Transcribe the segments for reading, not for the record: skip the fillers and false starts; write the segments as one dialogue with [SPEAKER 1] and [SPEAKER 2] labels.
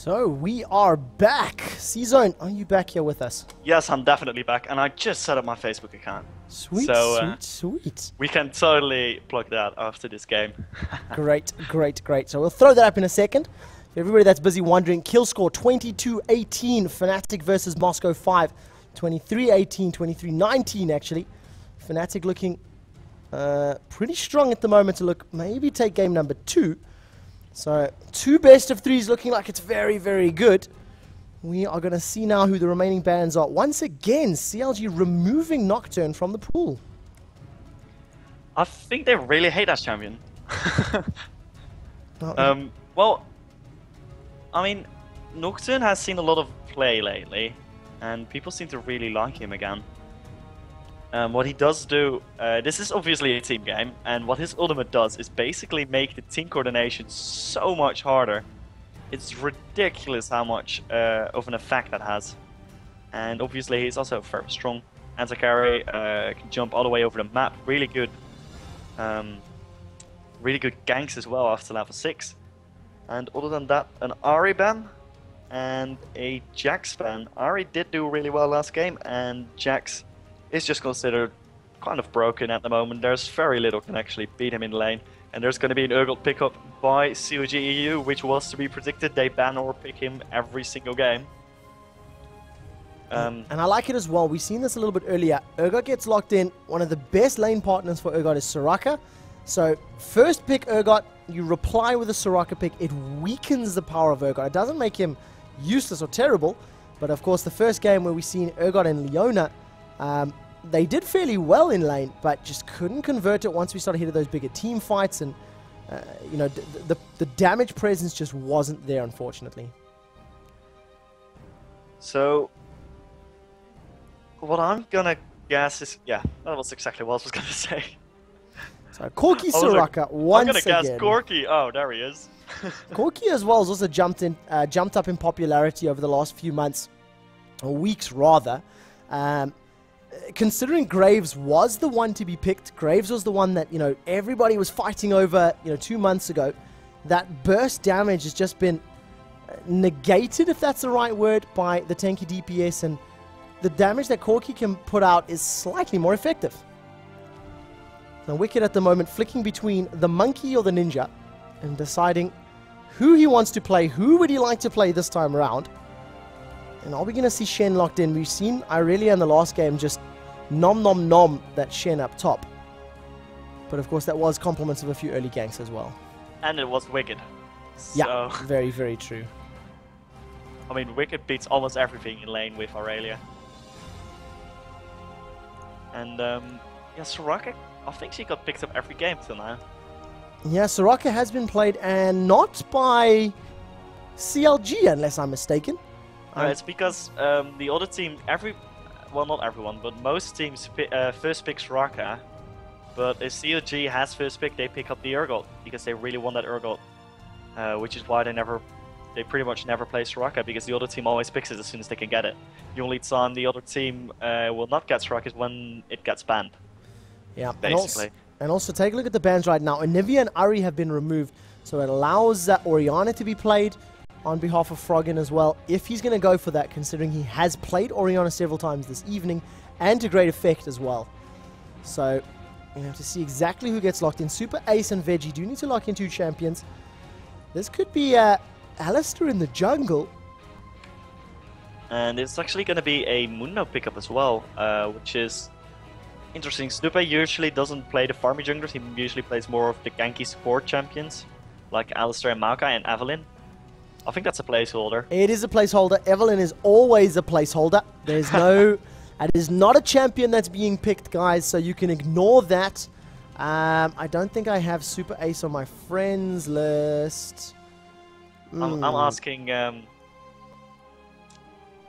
[SPEAKER 1] So we are back. C-Zone, are you back here with us?
[SPEAKER 2] Yes, I'm definitely back, and I just set up my Facebook account.
[SPEAKER 1] Sweet,
[SPEAKER 2] So,
[SPEAKER 1] sweet.
[SPEAKER 2] We can totally plug that after this game.
[SPEAKER 1] Great. So we'll throw that up in a second. For everybody that's busy wondering, kill score 22-18, Fnatic versus Moscow 5. 23-18, 23-19 actually. Fnatic looking pretty strong at the moment to look maybe take game number 2. So 2 best of 3s looking like it's very, very good. We are going to see now who the remaining bans are. Once again, CLG removing Nocturne from the pool.
[SPEAKER 2] I think they really hate that champion. Well, I mean, Nocturne has seen a lot of play lately, and people seem to really like him again. What he does do, this is obviously a team game, and what his ultimate does is basically make the team coordination so much harder. It's ridiculous how much of an effect that has. And obviously he's also very strong. Anti-carry, can jump all the way over the map, really good ganks as well after level 6. And other than that, an Ahri ban and a Jax ban. Ahri did do really well last game, and Jax is just considered kind of broken at the moment. There's very little can actually beat him in lane. And there's going to be an Urgot pickup by CLG.eu, which was to be predicted. They ban or pick him every single game.
[SPEAKER 1] And I like it as well. We've seen this a little bit earlier. Urgot gets locked in. One of the best lane partners for Urgot is Soraka. So first pick Urgot, you reply with a Soraka pick. It weakens the power of Urgot. It doesn't make him useless or terrible. But of course, the first game where we've seen Urgot and Leona, they did fairly well in lane, but just couldn't convert it once we started hitting those bigger team fights, and you know, the damage presence just wasn't there, unfortunately.
[SPEAKER 2] So what I'm gonna guess is, yeah, that was exactly what I was gonna say.
[SPEAKER 1] So Corki Soraka once again.
[SPEAKER 2] I'm gonna guess Corki. Oh, there he is.
[SPEAKER 1] Corki as well has also jumped up in popularity over the last few months, or weeks rather. Considering Graves was the one to be picked, Graves was the one that, you know, everybody was fighting over, you know, 2 months ago. That burst damage has just been negated, if that's the right word, by the tanky DPS, and the damage that Corki can put out is slightly more effective. Now Wicked at the moment flicking between the monkey or the ninja and deciding who he wants to play. Who would he like to play this time around? And are we going to see Shen locked in? We've seen Irelia in the last game just nom that Shen up top. But of course that was compliments of a few early ganks as well.
[SPEAKER 2] And it was Wicked.
[SPEAKER 1] Yeah, so very, very true.
[SPEAKER 2] I mean, Wicked beats almost everything in lane with Aurelia. And yeah, Soraka, I think she got picked up every game till now.
[SPEAKER 1] Yeah, Soraka has been played, and not by CLG unless I'm mistaken.
[SPEAKER 2] It's because the other team, well, not everyone, but most teams first pick Soraka. But if CLG has first pick, they pick up the Urgot because they really want that Urgot, which is why they pretty much never play Soraka, because the other team always picks it as soon as they can get it. The only time the other team will not get Soraka is when it gets banned. Yeah, basically.
[SPEAKER 1] And also take a look at the bans right now. Anivia and Ahri have been removed, so it allows Orianna to be played on behalf of Froggen as well, if he's going to go for that, considering he has played Orianna several times this evening, and to great effect as well. So, you have to see exactly who gets locked in. Super Ace and Veggie do need to lock in 2 champions. This could be Alistair in the jungle.
[SPEAKER 2] And it's actually going to be a Mundo pickup as well, which is interesting. Snupe usually doesn't play the farmy junglers, he usually plays more of the ganky support champions, like Alistair and Maokai and Evelyn. I think that's a placeholder. It
[SPEAKER 1] is a placeholder. Evelyn is always a placeholder. There's no... It is not a champion that's being picked, guys, so you can ignore that. I don't think I have Super Ace on my friends list.
[SPEAKER 2] I'm asking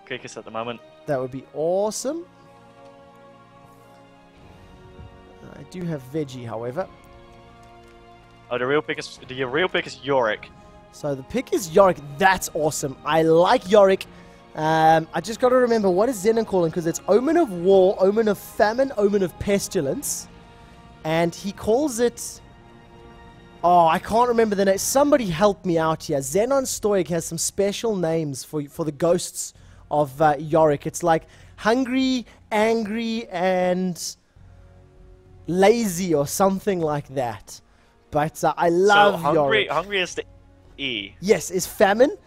[SPEAKER 2] Kikis at the moment.
[SPEAKER 1] That would be awesome. I do have Veggie, however.
[SPEAKER 2] Oh, the real pick is Yorick.
[SPEAKER 1] So the pick is Yorick. That's awesome. I like Yorick. I just got to remember, what is Zenon calling? Because it's Omen of War, Omen of Famine, Omen of Pestilence. And he calls it Oh, I can't remember the name. Somebody help me out here. Xenon Stoic has some special names for the ghosts of Yorick. It's like hungry, angry, and lazy or something like that. But I love Yorick.
[SPEAKER 2] Hungry is the E.
[SPEAKER 1] Yes, is famine.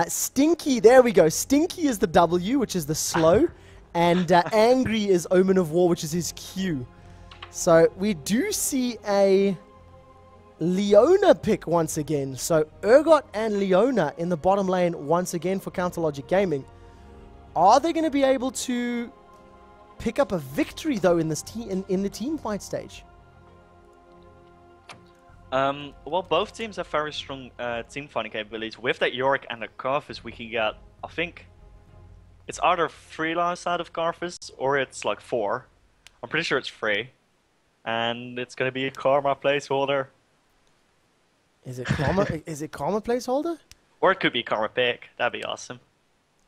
[SPEAKER 1] Stinky, there we go. Stinky is the W, which is the slow. And angry is Omen of War, which is his Q. So we do see a Leona pick once again. So Urgot and Leona in the bottom lane once again for Counterlogic Gaming. Are they going to be able to pick up a victory though in this in the team fight stage?
[SPEAKER 2] Well, both teams have very strong team fighting capabilities. With that Yorick and the Karthus, we can get, I think, it's either 3 lives out of Karthus or it's like 4. I'm pretty sure it's 3. And it's going to be a Karma placeholder.
[SPEAKER 1] Is it Karma? Is it Karma placeholder?
[SPEAKER 2] Or it could be Karma pick. That'd be awesome.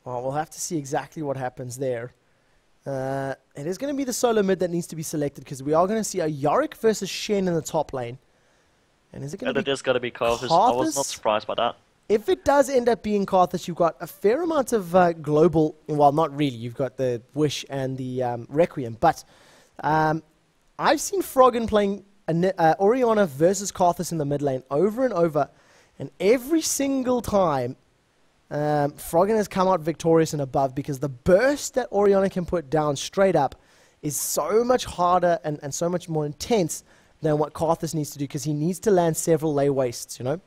[SPEAKER 1] Well, we'll have to see exactly what happens there. It is going to be the solo mid that needs to be selected because we are going to see a Yorick versus Shen in the top lane. And is it going to be?
[SPEAKER 2] It is going to be Karthus. I was not surprised by that.
[SPEAKER 1] If it does end up being Karthus, you've got a fair amount of global. Well, not really. You've got the Wish and the Requiem, but I've seen Froggen playing Orianna versus Karthus in the mid lane over and over, and every single time Froggen has come out victorious and above because the burst that Orianna can put down straight up is so much harder and so much more intense than what Karthus needs to do because he needs to land several lay wastes, you know?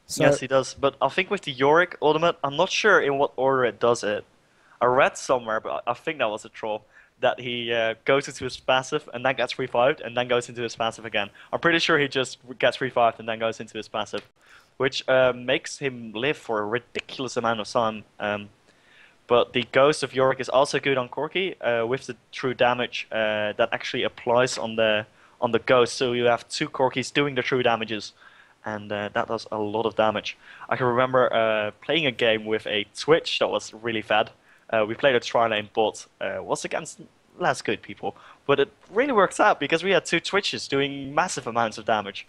[SPEAKER 1] So
[SPEAKER 2] yes, he does. But I think with the Yorick ultimate, I'm not sure in what order it does it. I read somewhere, but I think that was a troll, that he goes into his passive and then gets revived and then goes into his passive again. I'm pretty sure he just gets revived and then goes into his passive, which makes him live for a ridiculous amount of time. But the Ghost of Yorick is also good on Corki with the true damage that actually applies on the Ghost. So you have 2 Corkis doing the true damages, and that does a lot of damage. I can remember playing a game with a Twitch that was really fed. We played a tri-lane bot, was against less good people, but it really works out because we had 2 Twitches doing massive amounts of damage.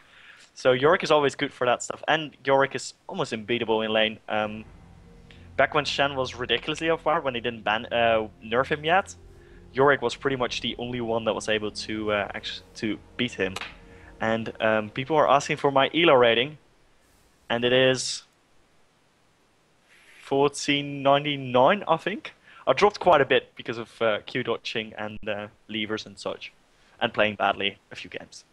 [SPEAKER 2] So Yorick is always good for that stuff, and Yorick is almost unbeatable in lane. Back when Shen was ridiculously overpowered, when they didn't nerf him yet, Yorick was pretty much the only one that was able to actually to beat him. And people are asking for my ELO rating, and it is 1499, I think. I dropped quite a bit because of Q dodging and levers and such, and playing badly a few games.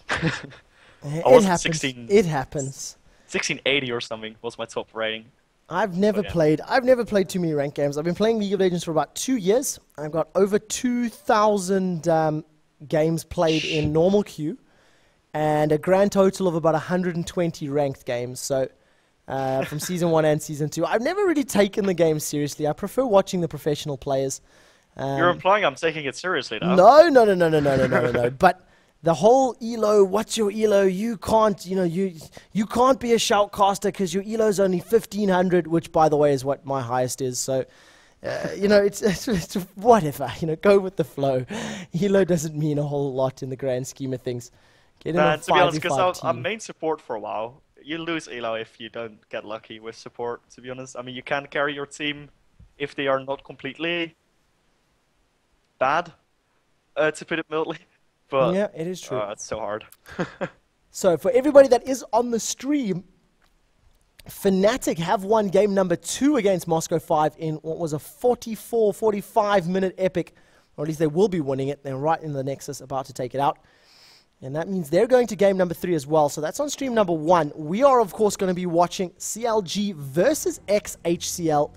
[SPEAKER 1] it happens. 16, it happens.
[SPEAKER 2] 1680 or something was my top rating.
[SPEAKER 1] I've never played too many ranked games. I've been playing League of Legends for about 2 years. I've got over 2,000 games played in normal queue, and a grand total of about 120 ranked games. So from Season 1 and Season 2. I've never really taken the game seriously. I prefer watching the professional players.
[SPEAKER 2] You're implying I'm taking it seriously now.
[SPEAKER 1] No. But the whole ELO, what's your ELO? You can't, you can't be a shoutcaster because your ELO is only 1,500, which, by the way, is what my highest is. So, it's whatever. Go with the flow. ELO doesn't mean a whole lot in the grand scheme of things. Get in a 5v5
[SPEAKER 2] to be honest, because
[SPEAKER 1] team.
[SPEAKER 2] I'm main support for a while. You lose ELO if you don't get lucky with support, to be honest. I mean, you can carry your team if they are not completely bad, to put it mildly. But
[SPEAKER 1] yeah, it is true.
[SPEAKER 2] It's so hard.
[SPEAKER 1] So for everybody that is on the stream, Fnatic have won game number 2 against Moscow 5 in what was a 44, 45-minute epic. Or at least they will be winning it. They're right in the Nexus, about to take it out. And that means they're going to game number 3 as well. So that's on stream number 1. We are, of course, going to be watching CLG versus exHCL.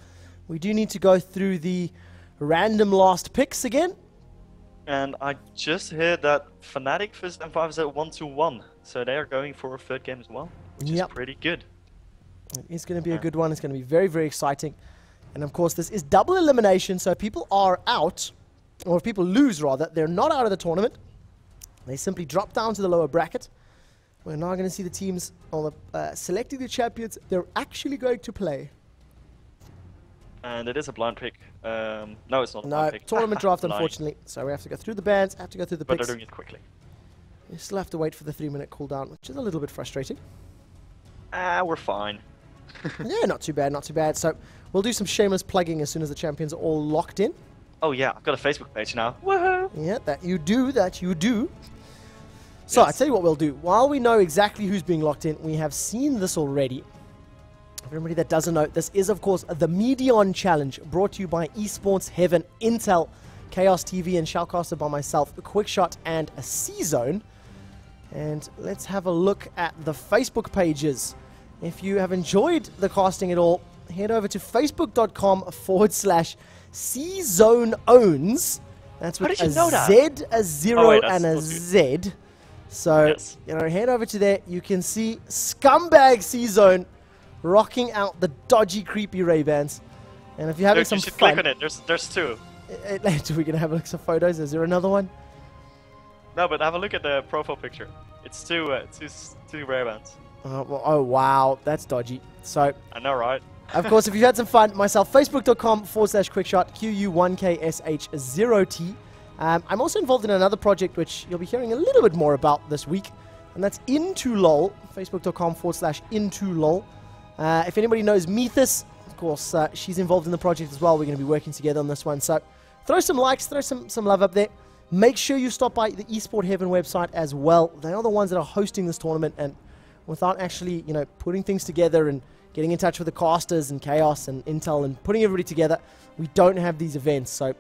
[SPEAKER 1] We do need to go through the random last picks again.
[SPEAKER 2] And I just heard that Fnatic versus M5 is at 1-1. So they are going for a 3rd game as well, which is pretty good.
[SPEAKER 1] It is going to be a good one. It's going to be very, very exciting. And, of course, this is double elimination. So if people are out, or if people lose, rather, they're not out of the tournament. They simply drop down to the lower bracket. We're now going to see the teams on the, selecting the champions they're actually going to play.
[SPEAKER 2] And it is a blind pick. No, it's not a blind pick.
[SPEAKER 1] Tournament draft, unfortunately. So we have to go through the bans, have to go through the picks.
[SPEAKER 2] But they're doing it quickly.
[SPEAKER 1] You still have to wait for the 3-minute cooldown, which is a little bit frustrating.
[SPEAKER 2] We're fine.
[SPEAKER 1] Yeah, not too bad, not too bad. So we'll do some shameless plugging as soon as the champions are all locked in.
[SPEAKER 2] Oh yeah, I've got a Facebook page now. Woohoo!
[SPEAKER 1] Yeah, that you do, that you do. So I tell you what we'll do. While we know exactly who's being locked in, we have seen this already. For everybody that doesn't know, this is of course the Medion Challenge, brought to you by Esports Heaven, Intel, Chaos TV, and shoutcasted by myself, Quickshot, and a C-Zone. And let's have a look at the Facebook pages. If you have enjoyed the casting at all, head over to facebook.com/CZoneOwns. That's with a Z, a 0, and a Z. So, head over to there. You can see Scumbag C-Zone rocking out the dodgy, creepy Ray-Bans. And if you're having some
[SPEAKER 2] you should
[SPEAKER 1] fun...
[SPEAKER 2] click on it. There's two.
[SPEAKER 1] Later, we're going to have a look at some photos. Is there another one?
[SPEAKER 2] No, but have a look at the profile picture. It's two Ray-Bans.
[SPEAKER 1] Oh, wow. That's dodgy. So,
[SPEAKER 2] I know, right?
[SPEAKER 1] Of course, if you've had some fun, myself, facebook.com/quickshot, QU1KSH0T. I'm also involved in another project which you'll be hearing a little bit more about this week, and that's Into.lol, facebook.com/Into.lol. If anybody knows Methus, of course, she's involved in the project as well. We're going to be working together on this one. So throw some likes, throw some love up there. Make sure you stop by the Esport Heaven website as well. They are the ones that are hosting this tournament, and without actually, putting things together and getting in touch with the casters and Chaos and Intel and putting everybody together, we don't have these events. So it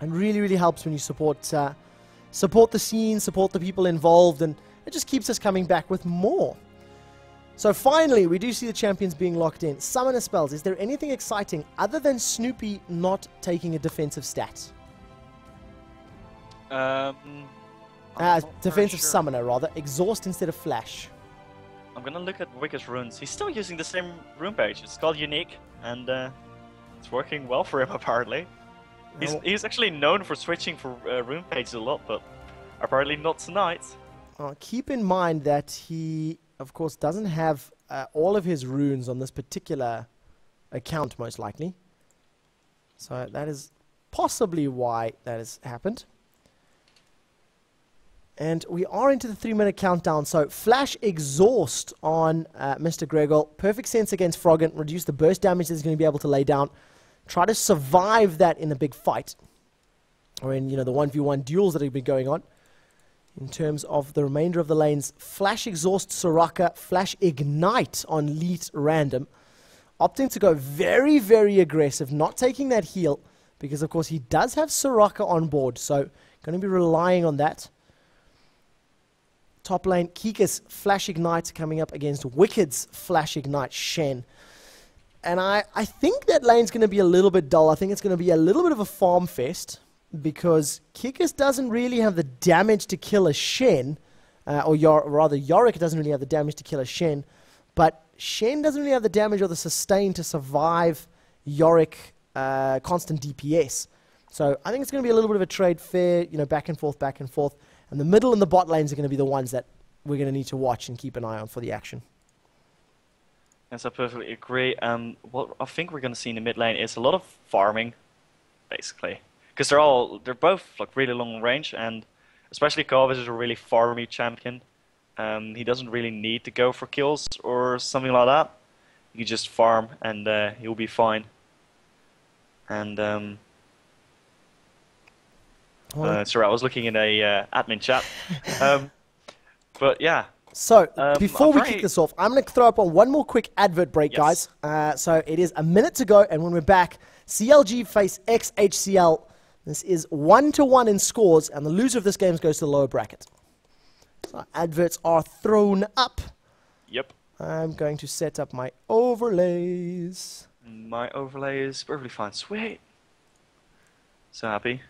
[SPEAKER 1] really, really helps when you support the scene, support the people involved, and it just keeps us coming back with more. So finally, we do see the champions being locked in. Summoner spells. Is there anything exciting other than Snoopy not taking a defensive stat? Defensive summoner, rather. Exhaust instead of flash.
[SPEAKER 2] I'm gonna look at Wicked's runes. He's still using the same rune page. It's called Unique, and it's working well for him apparently. He's actually known for switching for rune pages a lot, but apparently not tonight.
[SPEAKER 1] Keep in mind that he, of course, doesn't have all of his runes on this particular account, most likely. So that is possibly why that has happened. And we are into the 3-minute countdown. So Flash Exhaust on Mr. Gregor. Perfect sense against Froggen. Reduce the burst damage that he's going to be able to lay down. Try to survive that in a big fight. Or in, the 1v1 duels that have been going on. In terms of the remainder of the lanes, Flash Exhaust Soraka, Flash Ignite on Leet Random. Opting to go very, very aggressive, not taking that heal. Because, of course, he does have Soraka on board. So, going to be relying on that. Top lane, Kika's Flash Ignite coming up against Wicked's Flash Ignite Shen. And I think that lane's going to be a little bit dull. I think it's going to be a little bit of a farm fest, because Kikas doesn't really have the damage to kill a Shen, or rather Yorick doesn't really have the damage to kill a Shen, but Shen doesn't really have the damage or the sustain to survive Yorick constant DPS. So I think it's going to be a little bit of a trade fair, back and forth, back and forth. And the middle and the bot lanes are going to be the ones that we're going to need to watch and keep an eye on for the action.
[SPEAKER 2] Yes, I perfectly agree. What I think we're going to see in the mid lane is a lot of farming, basically. Because they're both like really long range, and especially Corvus is a really farmy champion. He doesn't really need to go for kills or something like that. He can just farm and he'll be fine. And sorry, I was looking in a admin chat. But yeah.
[SPEAKER 1] So, before we kick this off, I'm going to throw up on one more quick advert break, guys. So, it is a minute to go, and when we're back, CLG face exHCL. This is 1-1 in scores, and the loser of this game goes to the lower bracket. So, adverts are thrown up.
[SPEAKER 2] Yep.
[SPEAKER 1] I'm going to set up my overlays.
[SPEAKER 2] My overlay is perfectly fine. Sweet. So happy.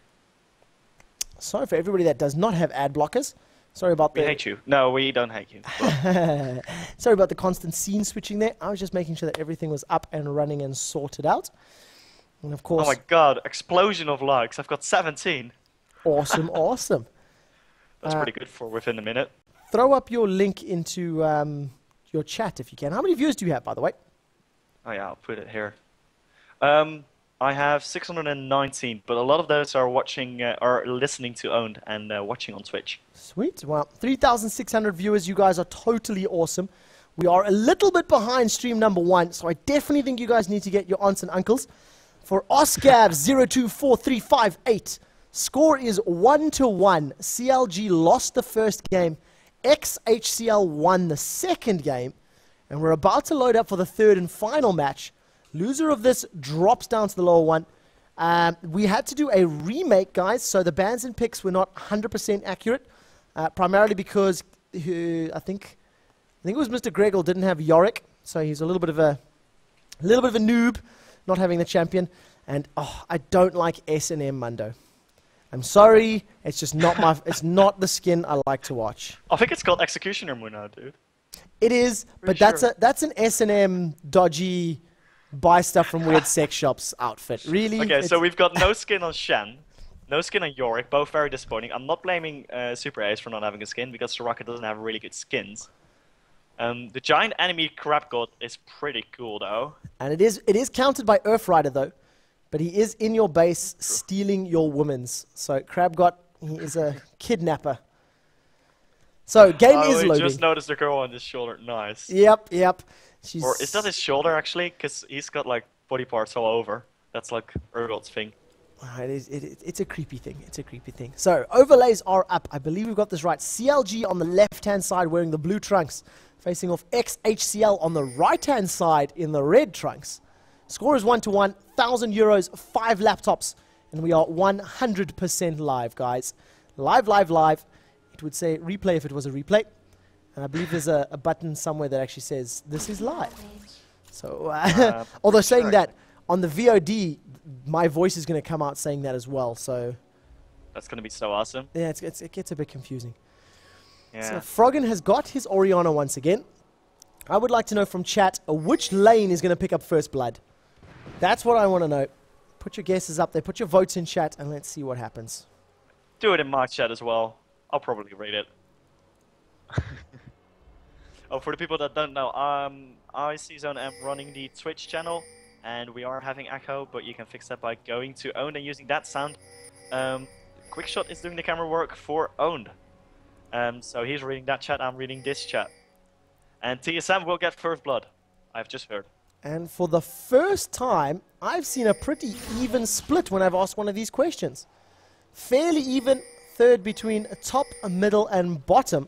[SPEAKER 1] Sorry for everybody that does not have ad blockers. Sorry about
[SPEAKER 2] We hate you. No, we don't hate you.
[SPEAKER 1] Sorry about the constant scene switching there. I was just making sure that everything was up and running and sorted out. And of course...
[SPEAKER 2] Oh my god, explosion of likes. I've got 17.
[SPEAKER 1] Awesome, awesome.
[SPEAKER 2] That's pretty good for within a minute.
[SPEAKER 1] Throw up your link into your chat if you can. How many viewers do you have, by the way?
[SPEAKER 2] Oh yeah, I'll put it here. I have 619, but a lot of those are watching, are listening to Owned and watching on Twitch.
[SPEAKER 1] Sweet. Well, 3,600 viewers. You guys are totally awesome. We are a little bit behind stream number 1, so I definitely think you guys need to get your aunts and uncles. For Oscab024358, score is 1-1. CLG lost the first game. exHCL won the second game. And we're about to load up for the third and final match. Loser of this drops down to the lower one. We had to do a remake, guys, so the bans and picks were not 100% accurate, primarily because I think it was Mr. Gregor didn't have Yorick, so he's a little bit of a noob, not having the champion. And I don't like S&M Mundo. I'm sorry, it's just not it's not the skin I like to watch.
[SPEAKER 2] I think it's called Executioner Muno, dude.
[SPEAKER 1] It is, but that's an S&M dodgy buy stuff from weird sex shops outfit. Really?
[SPEAKER 2] Okay, so we've got no skin on Shen, no skin on Yorick, both very disappointing. I'm not blaming Super Ace for not having a skin, because Soraka doesn't have really good skins. The giant enemy Crab God is pretty cool, though.
[SPEAKER 1] And it is countered by Earth Rider, though. But he is in your base stealing your women's. So Crab God, he is a kidnapper. So game is loading.
[SPEAKER 2] I just noticed the girl on his shoulder. Nice.
[SPEAKER 1] Yep.
[SPEAKER 2] Or is that his shoulder, actually? Because he's got, like, body parts all over. That's, like, Urgot's thing.
[SPEAKER 1] It's a creepy thing. It's a creepy thing. So, overlays are up. I believe we've got this right. CLG on the left-hand side wearing the blue trunks. Facing off exHCL on the right-hand side in the red trunks. Score is 1-1. 1,000 euros, 5 laptops. And we are 100% live, guys. Live. It would say replay if it was a replay. And I believe there's a button somewhere that actually says this is live. So, although saying that, on the VOD, my voice is going to come out saying that as well. So
[SPEAKER 2] that's going to be so awesome.
[SPEAKER 1] Yeah, it gets a bit confusing.
[SPEAKER 2] Yeah.
[SPEAKER 1] So Froggen has got his Oriana once again. I would like to know from chat which lane is going to pick up first blood. That's what I want to know. Put your guesses up there. Put your votes in chat, and let's see what happens.
[SPEAKER 2] Do it in my chat as well. I'll probably read it. Oh, for the people that don't know, I CZone am running the Twitch channel, and we are having echo, but you can fix that by going to Owned and using that sound. Quickshot is doing the camera work for Owned. So he's reading that chat, I'm reading this chat. And TSM will get first blood, I've just heard.
[SPEAKER 1] And for the first time, I've seen a pretty even split when I've asked one of these questions. Fairly even, third between top, middle, and bottom.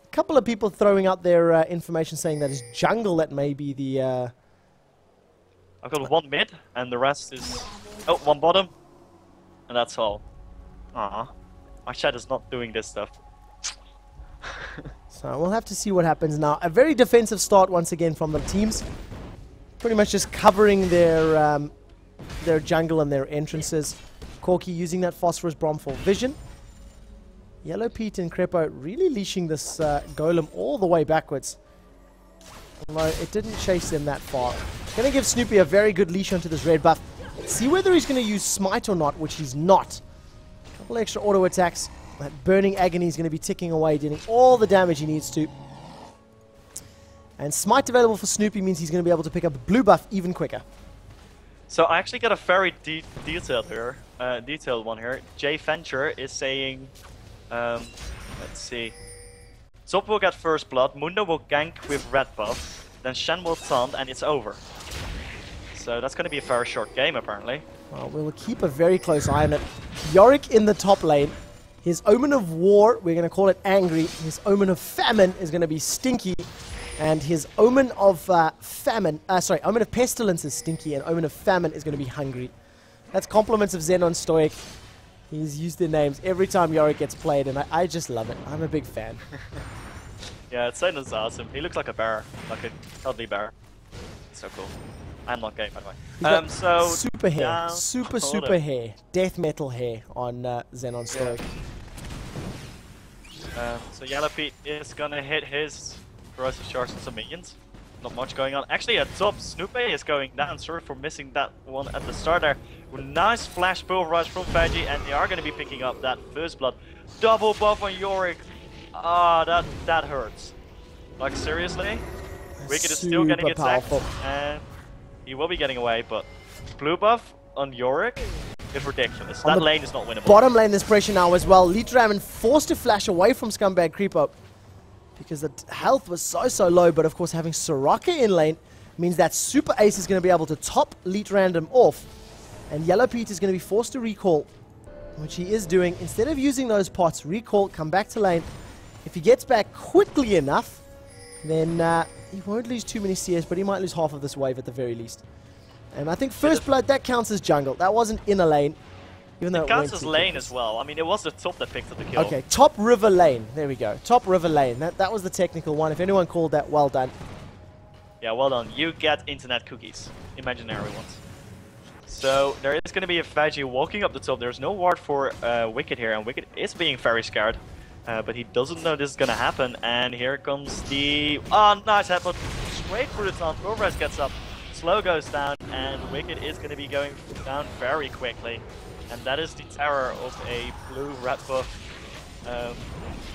[SPEAKER 1] A couple of people throwing out their information saying that it's jungle that may be the...
[SPEAKER 2] I've got one mid, and the rest is... Oh, one bottom. And that's all. My chat is not doing this stuff.
[SPEAKER 1] So we'll have to see what happens now. A very defensive start once again from the teams. Pretty much just covering their jungle and their entrances. Corki using that Phosphorus Bomb for vision. Yellow Pete and Crepo really leashing this golem all the way backwards. Although it didn't chase them that far. Going to give Snoopy a very good leash onto this red buff. See whether he's going to use Smite or not, which he's not. A couple extra auto attacks. That Burning Agony is going to be ticking away, dealing all the damage he needs to. And Smite available for Snoopy means he's going to be able to pick up a blue buff even quicker.
[SPEAKER 2] So I actually got a very detailed one here. Jay Venture is saying, let's see. Zop will get first blood, Mundo will gank with red buff, then Shen will taunt, and it's over. So that's going to be a very short game, apparently.
[SPEAKER 1] Well, we'll keep a very close eye on it. Yorick in the top lane. His Omen of War, we're going to call it Angry. His Omen of Famine is going to be Stinky. And his Omen of Omen of Pestilence is Stinky, and Omen of Famine is going to be Hungry. That's compliments of Xenon Stoic. He's used their names every time Yorick gets played, and I just love it. I'm a big fan.
[SPEAKER 2] Yeah, Xenon's awesome. He looks like a bear, like a cuddly bear. So cool. I'm not gay, by the way. So
[SPEAKER 1] super hair, super hair, death metal hair on Xenon Stoic.
[SPEAKER 2] So Yellow Pete is gonna hit his corrosive charge and some minions. Not much going on. Actually, at top, Snoopy is going down. Sorry for missing that one at the start there. Nice flash bull rush from Veggie, and they are gonna be picking up that first blood. Double buff on Yorick. Ah, that hurts. Like seriously, Wicked is still getting attacked, and he will be getting away. But blue buff on Yorick is ridiculous. That lane is not winnable.
[SPEAKER 1] Bottom lane, there's pressure now as well. Lead Dragon forced to flash away from Scumbag Creepo because the health was so low. But of course, having Soraka in lane means that Super Ace is going to be able to top Lead Random off. And Yellow Pete is going to be forced to recall, which he is doing. Instead of using those pots, recall, come back to lane. If he gets back quickly enough, then he won't lose too many CS, but he might lose half of this wave at the very least. And I think First Blood, that counts as jungle. That wasn't in a lane. Even though
[SPEAKER 2] it counts as lane as well. I mean, it was the top that picked up the kill.
[SPEAKER 1] Okay, top river lane. There we go. Top river lane. That was the technical one. If anyone called that, well done.
[SPEAKER 2] Yeah, well done. You get internet cookies. Imaginary ones. So there is going to be a Veggie walking up the top. There's no ward for Wicked here, and Wicked is being very scared. But he doesn't know this is going to happen. And here comes the... Oh, nice headbutt. Straight through the top. Overres gets up. Slow goes down, and Wicked is going to be going down very quickly. And that is the terror of a blue-red buff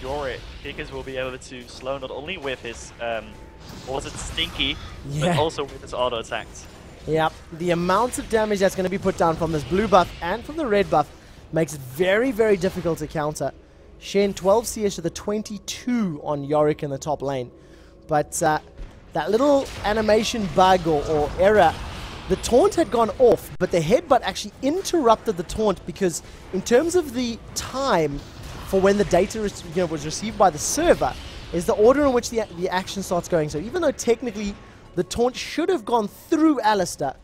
[SPEAKER 2] Yorick. Because will be able to slow not only with his... was it Stinky, but also with his auto attacks.
[SPEAKER 1] Yep, the amount of damage that's going to be put down from this blue buff and from the red buff makes it very difficult to counter. Shen 12 CS to the 22 on Yorick in the top lane. But that little animation bug or error, the taunt had gone off, but the headbutt actually interrupted the taunt because in terms of the time for when the data was received by the server, is the order in which the action starts going. So even though technically the taunt should have gone through Alistair,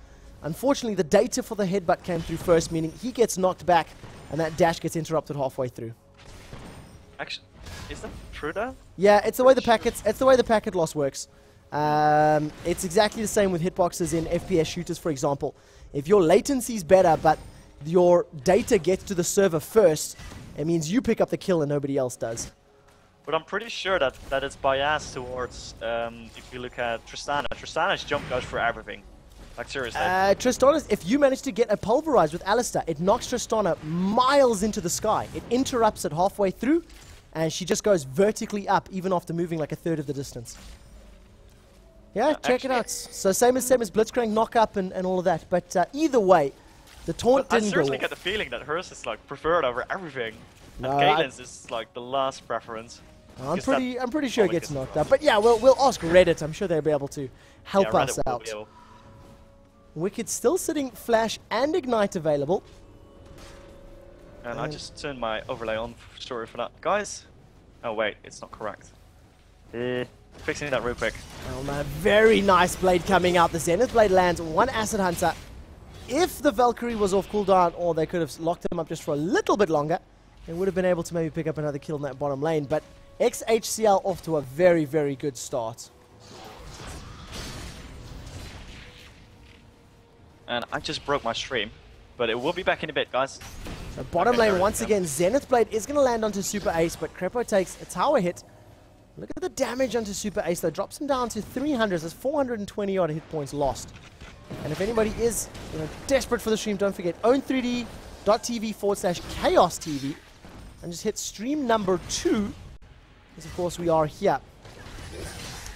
[SPEAKER 1] unfortunately the data for the headbutt came through first, meaning he gets knocked back and that dash gets interrupted halfway through.
[SPEAKER 2] Actually, is that true though?
[SPEAKER 1] Yeah, it's the way the packet loss works. It's exactly the same with hitboxes in FPS shooters, for example. If your latency is better but your data gets to the server first, it means you pick up the kill and nobody else does.
[SPEAKER 2] But I'm pretty sure that it's biased towards, if you look at Tristana. Tristana's jump goes for everything. Like, seriously.
[SPEAKER 1] Tristana's, if you manage to get a pulverize with Alistair, it knocks Tristana miles into the sky. It interrupts it halfway through, and she just goes vertically up, even after moving like a third of the distance. Yeah, check it out. So same as Blitzcrank knock up and all of that. But either way, the taunt didn't go.
[SPEAKER 2] I seriously get the feeling that hers is like preferred over everything. No, and Caitlin's is like the last preference.
[SPEAKER 1] I'm pretty sure it gets knocked up. But yeah, we'll ask Reddit. I'm sure they'll be able to help us out. Wicked still sitting Flash and Ignite available.
[SPEAKER 2] And I just turned my overlay on. Sorry for that, guys. Oh wait, it's not correct. Fixing that real quick.
[SPEAKER 1] Oh man, very nice blade coming out. The Zenith Blade lands one Acid Hunter. If the Valkyrie was off cooldown, or they could have locked him up just for a little bit longer, they would have been able to maybe pick up another kill in that bottom lane. But exHCL off to a very good start.
[SPEAKER 2] And I just broke my stream, but it will be back in a bit, guys.
[SPEAKER 1] So bottom lane once again, Zenith Blade is going to land onto Super Ace, but Crepo takes a tower hit. Look at the damage onto Super Ace, though. Drops him down to 300. There's 420 odd hit points lost. And if anybody is desperate for the stream, don't forget own3d.tv/chaos TV and just hit stream number 2. Because of course we are here.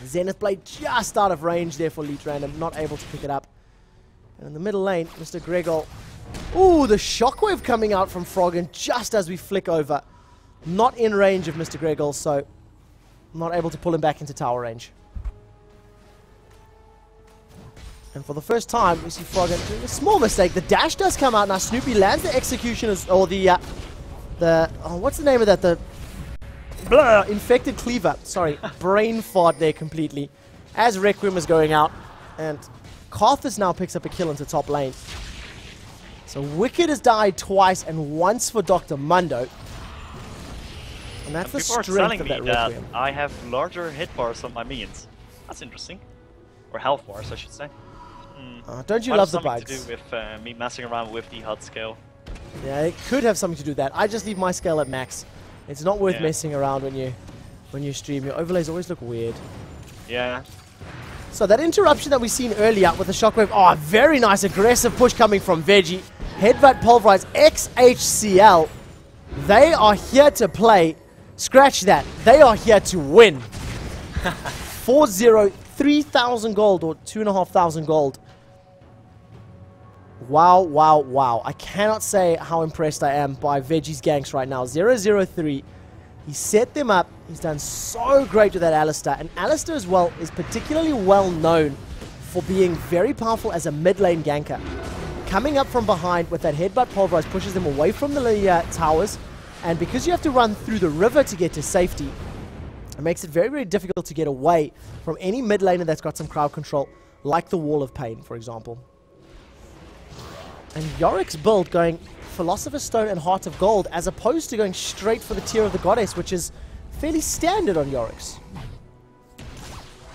[SPEAKER 1] Zenith Blade just out of range there for Lead Random, not able to pick it up. And in the middle lane, Mr. Gregor. Ooh, the shockwave coming out from Froggen just as we flick over. Not in range of Mr. Gregor, so not able to pull him back into tower range. And for the first time, we see Froggen doing a small mistake. The dash does come out now. Snoopy lands the execution or what's the name of that? The infected cleaver. Sorry, brain fart there completely. As Requiem is going out, and Karthus now picks up a kill into top lane. So Wicked has died twice and once for Dr. Mundo. And that's the strength of that Requiem.
[SPEAKER 2] I have larger hit bars on my minions. That's interesting. Or health bars, I should say.
[SPEAKER 1] Don't you love the bugs?
[SPEAKER 2] To do with me messing around with the HUD scale.
[SPEAKER 1] Yeah, it could have something to do with that. I just leave my scale at max. It's not worth messing around when you stream. Your overlays always look weird.
[SPEAKER 2] Yeah.
[SPEAKER 1] So that interruption that we've seen earlier with the shockwave, oh, very nice aggressive push coming from Veggie. Headbutt pulverize exHCL. They are here to play. Scratch that. They are here to win. 4-0, 3,000 gold or 2,500 gold. Wow, wow, wow. I cannot say how impressed I am by Veggie's ganks right now. 0-0-3. He set them up. He's done so great with that Alistar. And Alistar as well is particularly well known for being very powerful as a mid lane ganker. Coming up from behind with that headbutt pulverize pushes them away from the towers. And because you have to run through the river to get to safety, it makes it very, very difficult to get away from any mid laner that's got some crowd control, like the Wall of Pain, for example. And Yorick's build going Philosopher's Stone and Heart of Gold, as opposed to going straight for the Tear of the Goddess, which is fairly standard on Yorick's.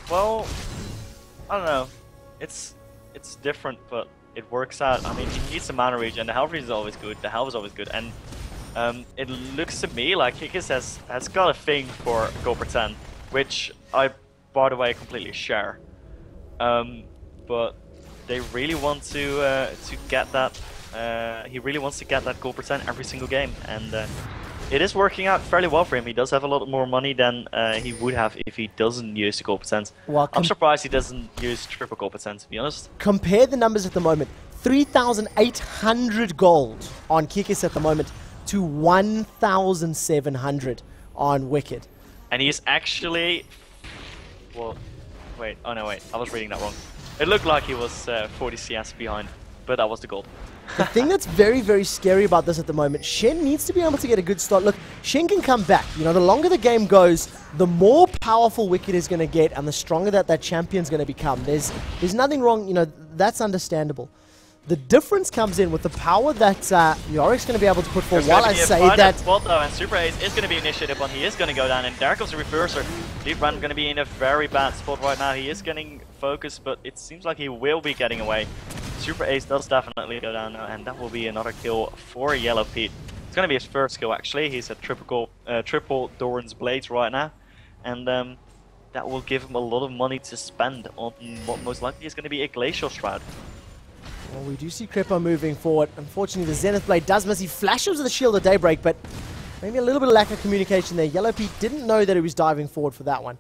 [SPEAKER 2] Well, I don't know. It's different, but it works out. I mean, he needs the mana regen. The health regen is always good. The health is always good. And it looks to me like Kikis has got a thing for Gold 10, which I, by the way, completely share. But they really want to get that. He really wants to get that Gold % every single game, and it is working out fairly well for him. He does have a lot more money than he would have if he doesn't use the Gold %.
[SPEAKER 1] Well,
[SPEAKER 2] I'm surprised he doesn't use triple Gold %, to be honest.
[SPEAKER 1] Compare the numbers at the moment. 3,800 gold on Kikis at the moment to 1,700 on Wicked.
[SPEAKER 2] And he's actually... Well, wait. Oh, no, wait. I was reading that wrong. It looked like he was 40 CS behind, but that was the gold.
[SPEAKER 1] The thing that's very, very scary about this at the moment, Shen needs to be able to get a good start. Look, Shen can come back. You know, the longer the game goes, the more powerful Wicked is going to get, and the stronger that champion's going to become. There's nothing wrong, you know, that's understandable. The difference comes in with the power that Yorick's going to be able to put forward. While I say that...
[SPEAKER 2] Spot, though, and Super Ace is going to be initiated, but he is going to go down, and there comes the Reverser. Leaf Random going to be in a very bad spot right now. He is getting focused, but it seems like he will be getting away. Super Ace does definitely go down now, and that will be another kill for Yellow Pete. It's going to be his first kill, actually. He's at triple Doran's Blades right now, and that will give him a lot of money to spend on what most likely is going to be a Glacial Shroud.
[SPEAKER 1] Well, we do see Crepo moving forward. Unfortunately, the Zenith Blade does miss. He flashes with the Shield of Daybreak, but maybe a little bit of lack of communication there. Yellow Pete didn't know that he was diving forward for that one.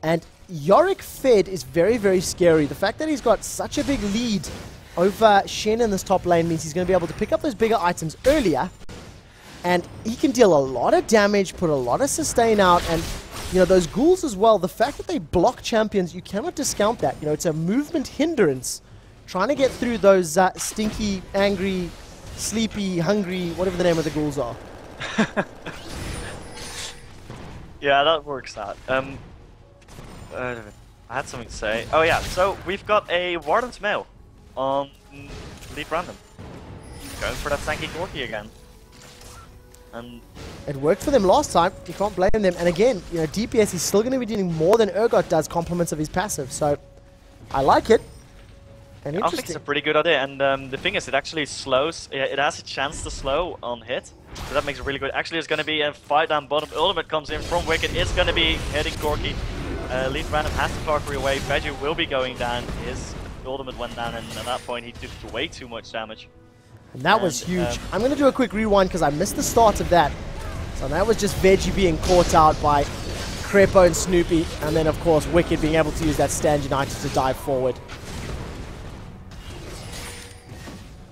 [SPEAKER 1] And Yorick Fed is very, very scary. The fact that he's got such a big lead over Shen in this top lane means he's going to be able to pick up those bigger items earlier. And he can deal a lot of damage, put a lot of sustain out, and you know, those ghouls as well. The fact that they block champions, you cannot discount that. You know, it's a movement hindrance. Trying to get through those stinky, angry, sleepy, hungry, whatever the name of the ghouls are.
[SPEAKER 2] Yeah, that works out. I had something to say. Oh yeah, so we've got a Warden's Mail on Leaf Random. Going for that tanky Gorky again. And
[SPEAKER 1] it worked for them last time, you can't blame them. And again, you know, DPS is still going to be doing more than Urgot does, compliments of his passive. So, I like it. And
[SPEAKER 2] I think it's a pretty good idea, and the thing is, it actually slows, it has a chance to slow on hit, so that makes it really good. Actually, it's going to be a fight down bottom, Ultimate comes in from Wicked, it's going to be hitting Gorky. Leaf Random has to Valkyrie away, Veggie will be going down, his Ultimate went down, and at that point he took way too much damage.
[SPEAKER 1] And that was huge. I'm going to do a quick rewind because I missed the start of that. So that was just Veggie being caught out by Crepo and Snoopy, and then of course Wicked being able to use that Stand United to dive forward.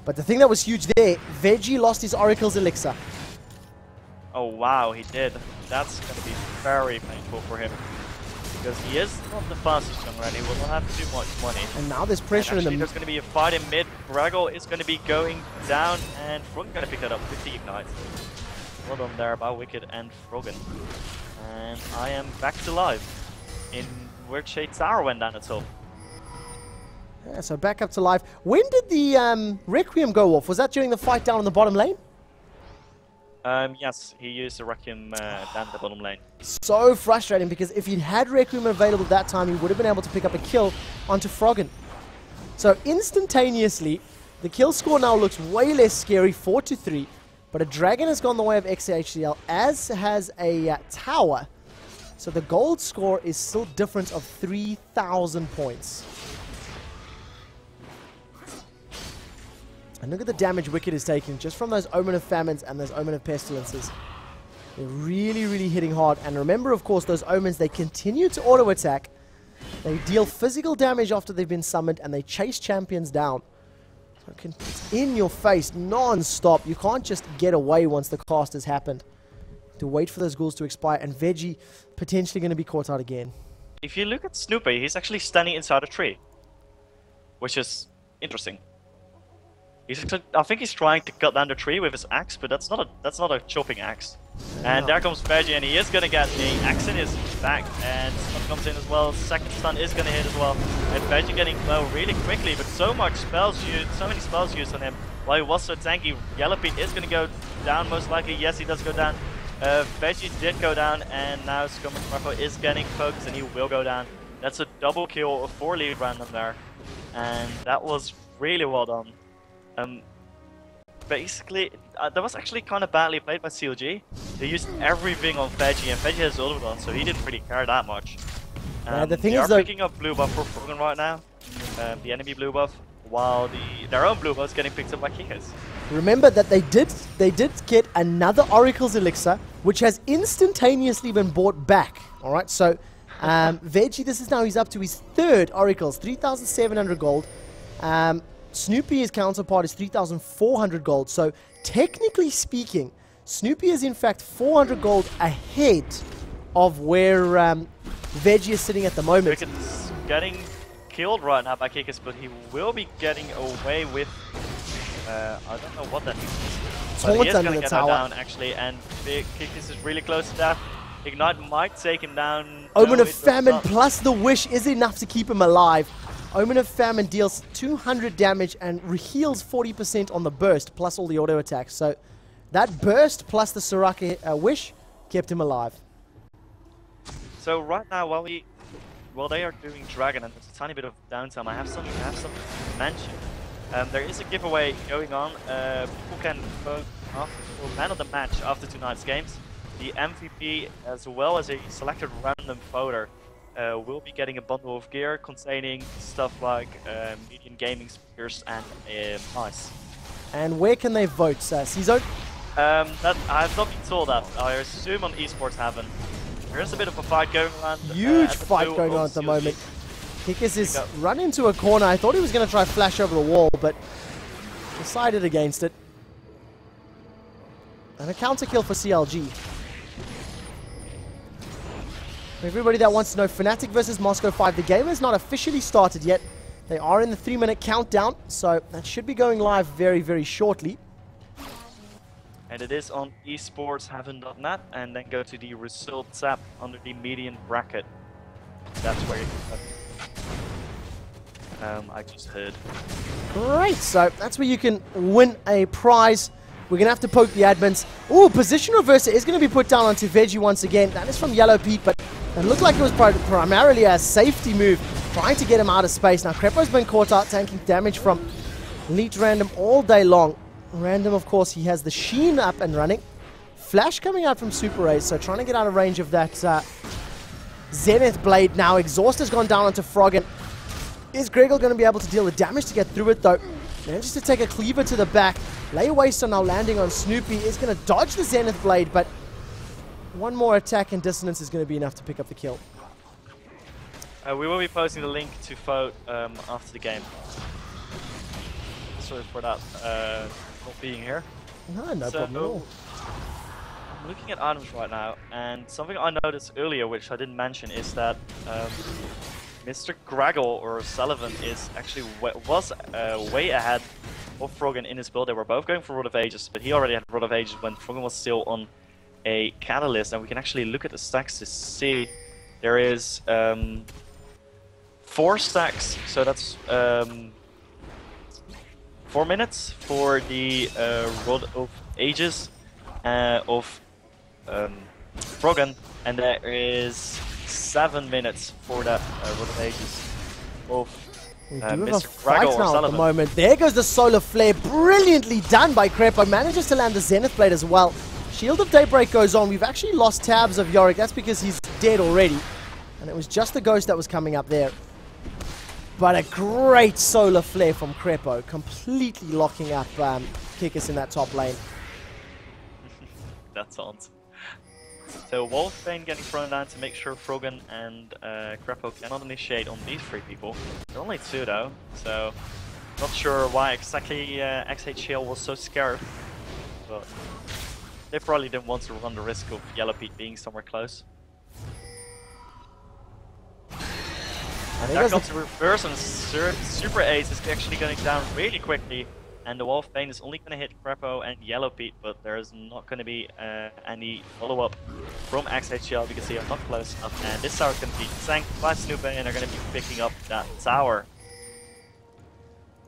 [SPEAKER 1] But the thing that was huge there, Veggie lost his Oracle's Elixir.
[SPEAKER 2] Oh wow, he did. That's going to be very painful for him. Because he is not the fastest young lad, he will not have too much money.
[SPEAKER 1] And now there's pressure in the...
[SPEAKER 2] There's going to be a fight in mid, Braggle is going to be going down, and Froggen's going to pick that up with the Ignite. Well done there by Wicked and Froggen. And I am back to life in where Shade Tower went down itself.
[SPEAKER 1] Yeah, so back up to life. When did the Requiem go off? Was that during the fight down on the bottom lane?
[SPEAKER 2] Yes, he used the Requiem down the bottom lane.
[SPEAKER 1] So frustrating, because if he'd had Requiem available at that time, he would have been able to pick up a kill onto Froggen. So instantaneously, the kill score now looks way less scary, 4-3. But a Dragon has gone the way of exHCL, as has a Tower. So the gold score is still difference of 3,000 points. And look at the damage Wicked is taking just from those Omen of Famines and those Omen of Pestilences. They're really, really hitting hard. And remember, of course, those Omens, they continue to auto-attack. They deal physical damage after they've been summoned, and they chase champions down. It's in your face, non-stop. You can't just get away once the cast has happened. To wait for those ghouls to expire, and Veggie potentially going to be caught out again.
[SPEAKER 2] If you look at Snoopy, he's actually standing inside a tree, which is interesting. I think he's trying to cut down the tree with his axe, but that's not a chopping axe. And there comes Veggie, and he is gonna get the axe in his back, and stun comes in as well. Second stun is gonna hit as well, and Veggie getting low really quickly, but so many spells used on him. While he was so tanky, Yellow Pete is gonna go down most likely. Yes, he does go down. Veggie did go down, and now Scum is getting focused, and he will go down. That's a double kill, a 4-lead random there, and that was really well done. Basically, that was actually kind of badly played by CLG. They used everything on Veggie, and Veggie has Ultron, so he didn't really care that much.
[SPEAKER 1] The thing
[SPEAKER 2] they
[SPEAKER 1] is,
[SPEAKER 2] are picking up blue buff for Frogan right now, the enemy blue buff, while their own blue buff is getting picked up by Kikas.
[SPEAKER 1] Remember that they did get another Oracle's Elixir, which has instantaneously been bought back. All right, so Veggie, he's up to his third Oracles, 3,700 gold. Snoopy, his counterpart, is 3,400 gold. So technically speaking, Snoopy is in fact 400 gold ahead of where Veggie is sitting at the moment.
[SPEAKER 2] Cricket's getting killed right now by Kikas, but he will be getting away with I don't know what that means. But he is going to get her down actually, and Kikas is really close to death. Ignite might take him down.
[SPEAKER 1] Omen of Famine plus the Wish is enough to keep him alive. Omen of Famine deals 200 damage and heals 40% on the burst, plus all the auto attacks. So that burst plus the Soraka Wish kept him alive.
[SPEAKER 2] So right now, while they are doing Dragon and there's a tiny bit of downtime, I have something to mention. There is a giveaway going on. People can vote for Man of the Match after tonight's games. The MVP, as well as a selected random voter, will be getting a bundle of gear containing stuff like Medion gaming speakers and mice.
[SPEAKER 1] And where can they vote, CZone?
[SPEAKER 2] That I have not been told that. I assume on esports haven't. There is a bit of a fight going on.
[SPEAKER 1] Huge fight going on at the moment. Kikas is run into a corner. I thought he was going to try flash over the wall, but decided against it. And a counter kill for CLG. Everybody that wants to know, Fnatic versus Moscow 5, the game has not officially started yet. They are in the 3-minute countdown, so that should be going live very, very shortly.
[SPEAKER 2] And it is on esportshaven.net, and then go to the results tab under the Medion bracket. That's where you can I just heard.
[SPEAKER 1] Great, so that's where you can win a prize. We're going to have to poke the admins. Ooh, position reverser is going to be put down onto Veggie once again. That is from Yellow Pete, but it looked like it was primarily a safety move, trying to get him out of space. Now, Crepo's been caught out, tanking damage from Elite Random all day long. Random, of course, he has the Sheen up and running. Flash coming out from Super Rays, so trying to get out of range of that Zenith Blade. Now, Exhaust has gone down onto Frogan. Is Gregor going to be able to deal the damage to get through it, though? Manages to take a cleaver to the back. Laywaster now landing on Snoopy. Is going to dodge the Zenith Blade, but one more attack and dissonance is going to be enough to pick up the kill.
[SPEAKER 2] We will be posting the link to vote after the game. Sorry for that not being here.
[SPEAKER 1] No problem at all.
[SPEAKER 2] I'm looking at items right now, and something I noticed earlier, which I didn't mention, is that Mr. Graggle or Sullivan is actually was way ahead of Frogan in his build. They were both going for Rod of Ages, but he already had Rod of Ages when Frogan was still on a Catalyst, and we can actually look at the stacks to see there is 4 stacks, so that's 4 minutes for the Rod of Ages of Frogan, and there is 7 minutes for that Rod of Ages of Mr. Graggle or Sullivan.
[SPEAKER 1] At the moment. There goes the Solar Flare, brilliantly done by Crepo, manages to land the Zenith Blade as well. Shield of Daybreak goes on. We've actually lost tabs of Yorick. That's because he's dead already. And it was just the Ghost that was coming up there. But a great Solar Flare from Crepo, completely locking up Kikas in that top lane.
[SPEAKER 2] That's awesome. So Wolfbane getting thrown down to make sure Frogan and Crepo cannot initiate on these 3 people. There are only 2 though, so Not sure why exactly exHCL was so scared, but they probably didn't want to run the risk of Yellow Pete being somewhere close. There comes a reverse, and Super Ace is actually going down really quickly, and the Wall of Pain is only going to hit Crepo and Yellow Pete, but there's not going to be any follow-up from exHCL because they are not close enough, and this tower is going to be sanked by Snoopy, and they're going to be picking up that tower.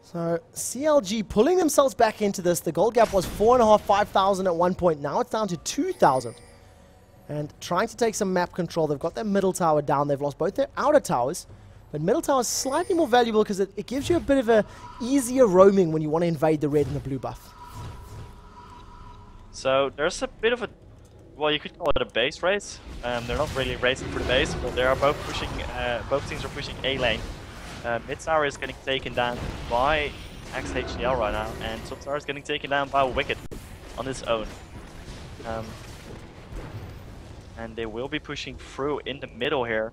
[SPEAKER 1] So CLG pulling themselves back into this. The gold gap was 4,500, 5,000 at one point. Now it's down to 2,000. And trying to take some map control. They've got their middle tower down. They've lost both their outer towers. But middle tower is slightly more valuable because it gives you a bit of a easier roaming when you want to invade the red and the blue buff.
[SPEAKER 2] So there's a bit of a, well, you could call it a base race. They're not really racing for the base, but they are both pushing, both teams are pushing A lane. Mid tower is getting taken down by exHCL right now, and top tower is getting taken down by Wicked on his own. And they will be pushing through in the middle here.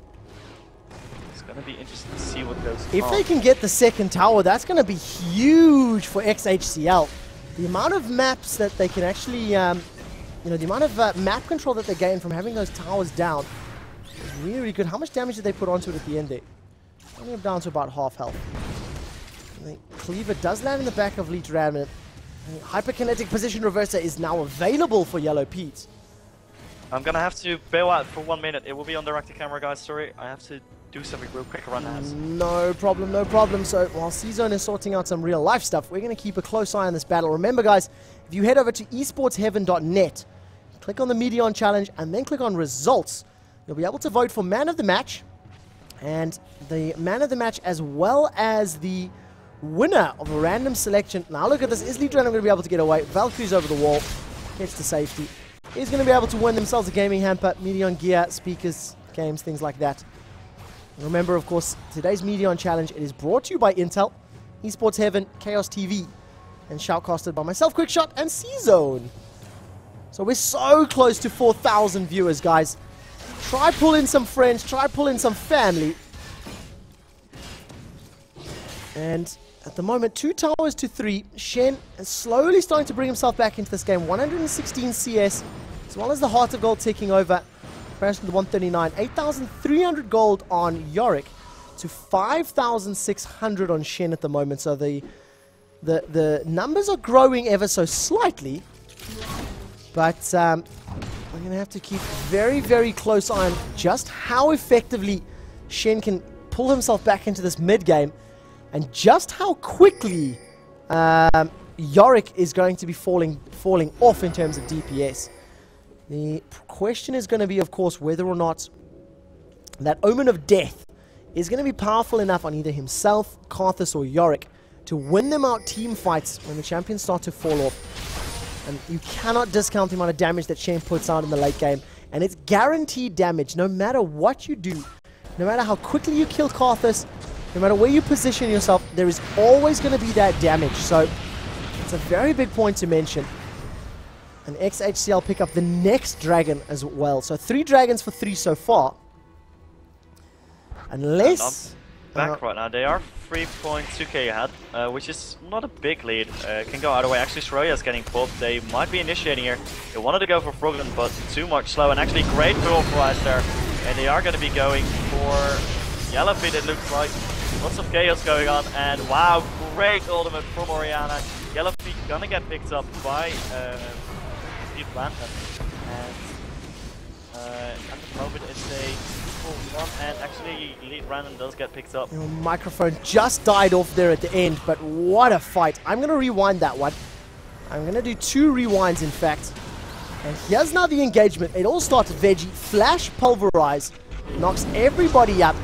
[SPEAKER 2] It's going to be interesting to see what goes on.
[SPEAKER 1] If they can get the second tower, that's going to be huge for exHCL. The amount of maps that they can actually, you know, the amount of map control that they gain from having those towers down is really, really good. How much damage did they put onto it at the end there? Only down to about half health. And the Cleaver does land in the back of Leech Ramnet. Hyperkinetic position reverser is now available for Yellow Pete.
[SPEAKER 2] I'm gonna have to bail out for 1 minute. It will be on direct to camera, guys. Sorry, I have to do something real quick around the house.
[SPEAKER 1] No problem, no problem. So while C-Zone is sorting out some real life stuff, we're gonna keep a close eye on this battle. Remember, guys, if you head over to esportsheaven.net, click on the Medion challenge, and then click on results, you'll be able to vote for man of the match. And the man of the match, as well as the winner of a random selection. Now look at this. Is Leech Random going to be able to get away? Valkyrie's over the wall. Gets to safety. He's going to be able to win themselves a gaming hamper, Medion gear, speakers, games, things like that. Remember, of course, today's Medion challenge, it is brought to you by Intel, Esports Heaven, Chaos TV, and shoutcasted by myself, Quickshot, and C-Zone. So we're so close to 4,000 viewers, guys. Try pull in some friends, try pull in some family. And at the moment, 2 towers to 3. Shen is slowly starting to bring himself back into this game. 116 CS, as well as the Heart of Gold ticking over. Comparison to 139. 8,300 gold on Yorick to 5,600 on Shen at the moment. So the numbers are growing ever so slightly. But we're going to have to keep very, very close eye on just how effectively Shen can pull himself back into this mid-game, and just how quickly Yorick is going to be falling off in terms of DPS. The question is going to be, of course, whether or not that Omen of Death is going to be powerful enough on either himself, Karthus, or Yorick to win them out team fights when the champions start to fall off. And you cannot discount the amount of damage that Shen puts out in the late game. And it's guaranteed damage no matter what you do. No matter how quickly you kill Karthus, no matter where you position yourself, there is always going to be that damage. So it's a very big point to mention. And exHCL pick up the next dragon as well. So 3 dragons for 3 so far. Unless...
[SPEAKER 2] back right now. They are 3.2k ahead, which is not a big lead. Can go either way. Actually, Shroya's getting pulled. They might be initiating here. They wanted to go for Froggen, but too much slow. And actually, great pull for us there. And they are going to be going for Yellow Pete, it looks like. Lots of chaos going on. And wow, great ultimate from Orianna. Yellow Pete gonna get picked up by Steve Lantern. And at the moment, it's a one, and actually Lead Random does get picked up.
[SPEAKER 1] Your microphone just died off there at the end, but what a fight. I'm going to rewind that one. I'm going to do 2 rewinds, in fact. And here's now the engagement. It all starts with Veggie. Flash Pulverize. Knocks everybody up.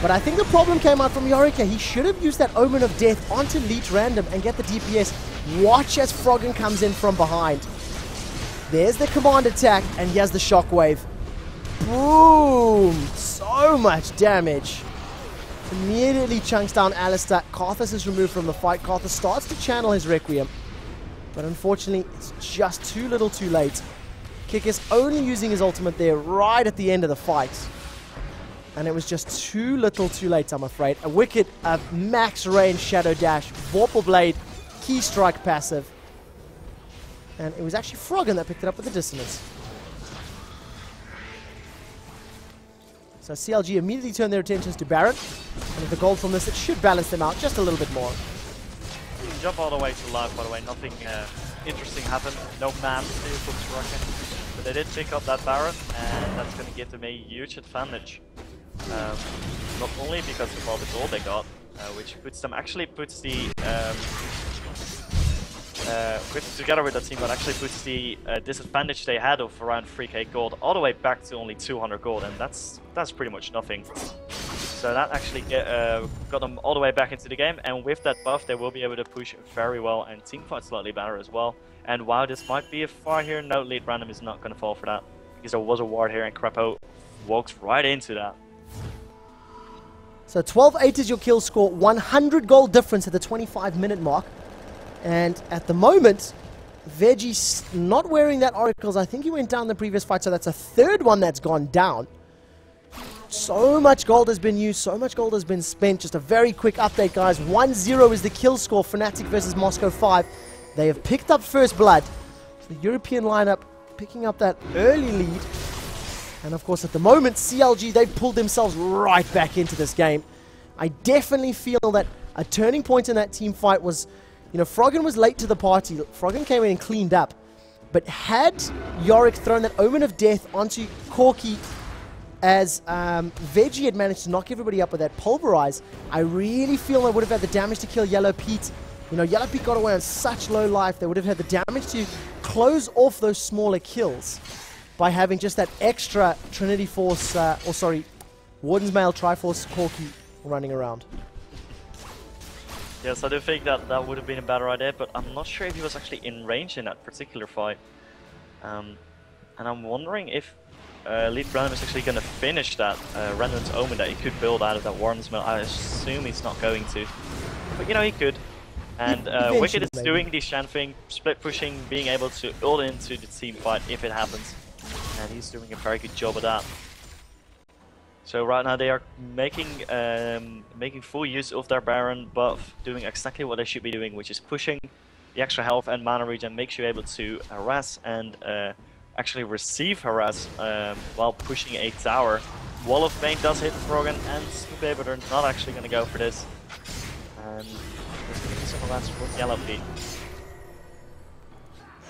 [SPEAKER 1] But I think the problem came out from Yorika. He should have used that Omen of Death onto Leech Random and get the DPS. Watch as Froggen comes in from behind. There's the command attack, and here's the shockwave. Boom! So much damage. Immediately chunks down Alistar. Karthus is removed from the fight. Karthus starts to channel his Requiem. But unfortunately, it's just too little too late. Kick is only using his ultimate there right at the end of the fight. And it was just too little too late, I'm afraid. A Wicked, a max range Shadow Dash, Vorpal Blade, Key Strike passive. And it was actually Froggen that picked it up with the Dissonance. So CLG immediately turned their attentions to Baron. And with the gold from this, it should balance them out just a little bit more.
[SPEAKER 2] You can jump all the way to life, by the way. Nothing interesting happened. No man still from Froggen. But they did pick up that Baron, and that's going to give them a huge advantage. Not only because of all the gold they got, which puts them together with that team, but actually puts the disadvantage they had of around 3k gold all the way back to only 200 gold, and that's pretty much nothing. So that actually got them all the way back into the game, and with that buff they will be able to push very well and teamfight slightly better as well. And while this might be a far here, no, lead random is not going to fall for that, because there was a ward here and Crapo walks right into that.
[SPEAKER 1] So 12-8 is your kill score, 100 gold difference at the 25-minute mark. And at the moment, Veggie's not wearing that Oracles. I think he went down the previous fight, so that's a third one that's gone down. So much gold has been used, so much gold has been spent. Just a very quick update, guys. 1-0 is the kill score, Fnatic versus Moscow 5. They have picked up first blood. The European lineup picking up that early lead. And of course, at the moment, CLG, they've pulled themselves right back into this game. I definitely feel that a turning point in that team fight was, you know, Froggen was late to the party. Froggen came in and cleaned up. But had Yorick thrown that Omen of Death onto Corki as Veggie had managed to knock everybody up with that Pulverize, I really feel they would have had the damage to kill Yellow Pete. You know, Yellow Pete got away on such low life, they would have had the damage to close off those smaller kills by having just that extra Trinity Force, Warden's Mail Triforce Corki running around.
[SPEAKER 2] Yes, I do think that would have been a better idea, but I'm not sure if he was actually in range in that particular fight. And I'm wondering if Lead Random is actually going to finish that Remnant's Omen that he could build out of that Warden's Mail. I assume he's not going to. But you know, he could. And Wicked is doing the Shan thing, split pushing, being able to ult into the team fight if it happens. And he's doing a very good job of that. So right now they are making full use of their Baron buff, doing exactly what they should be doing, which is pushing the extra health and mana regen, makes you able to harass and actually receive harass while pushing a tower. Wall of Pain does hit Froggen and Snoopy, but they're not actually going to go for this. And there's going to be some harass for Yellow Pete.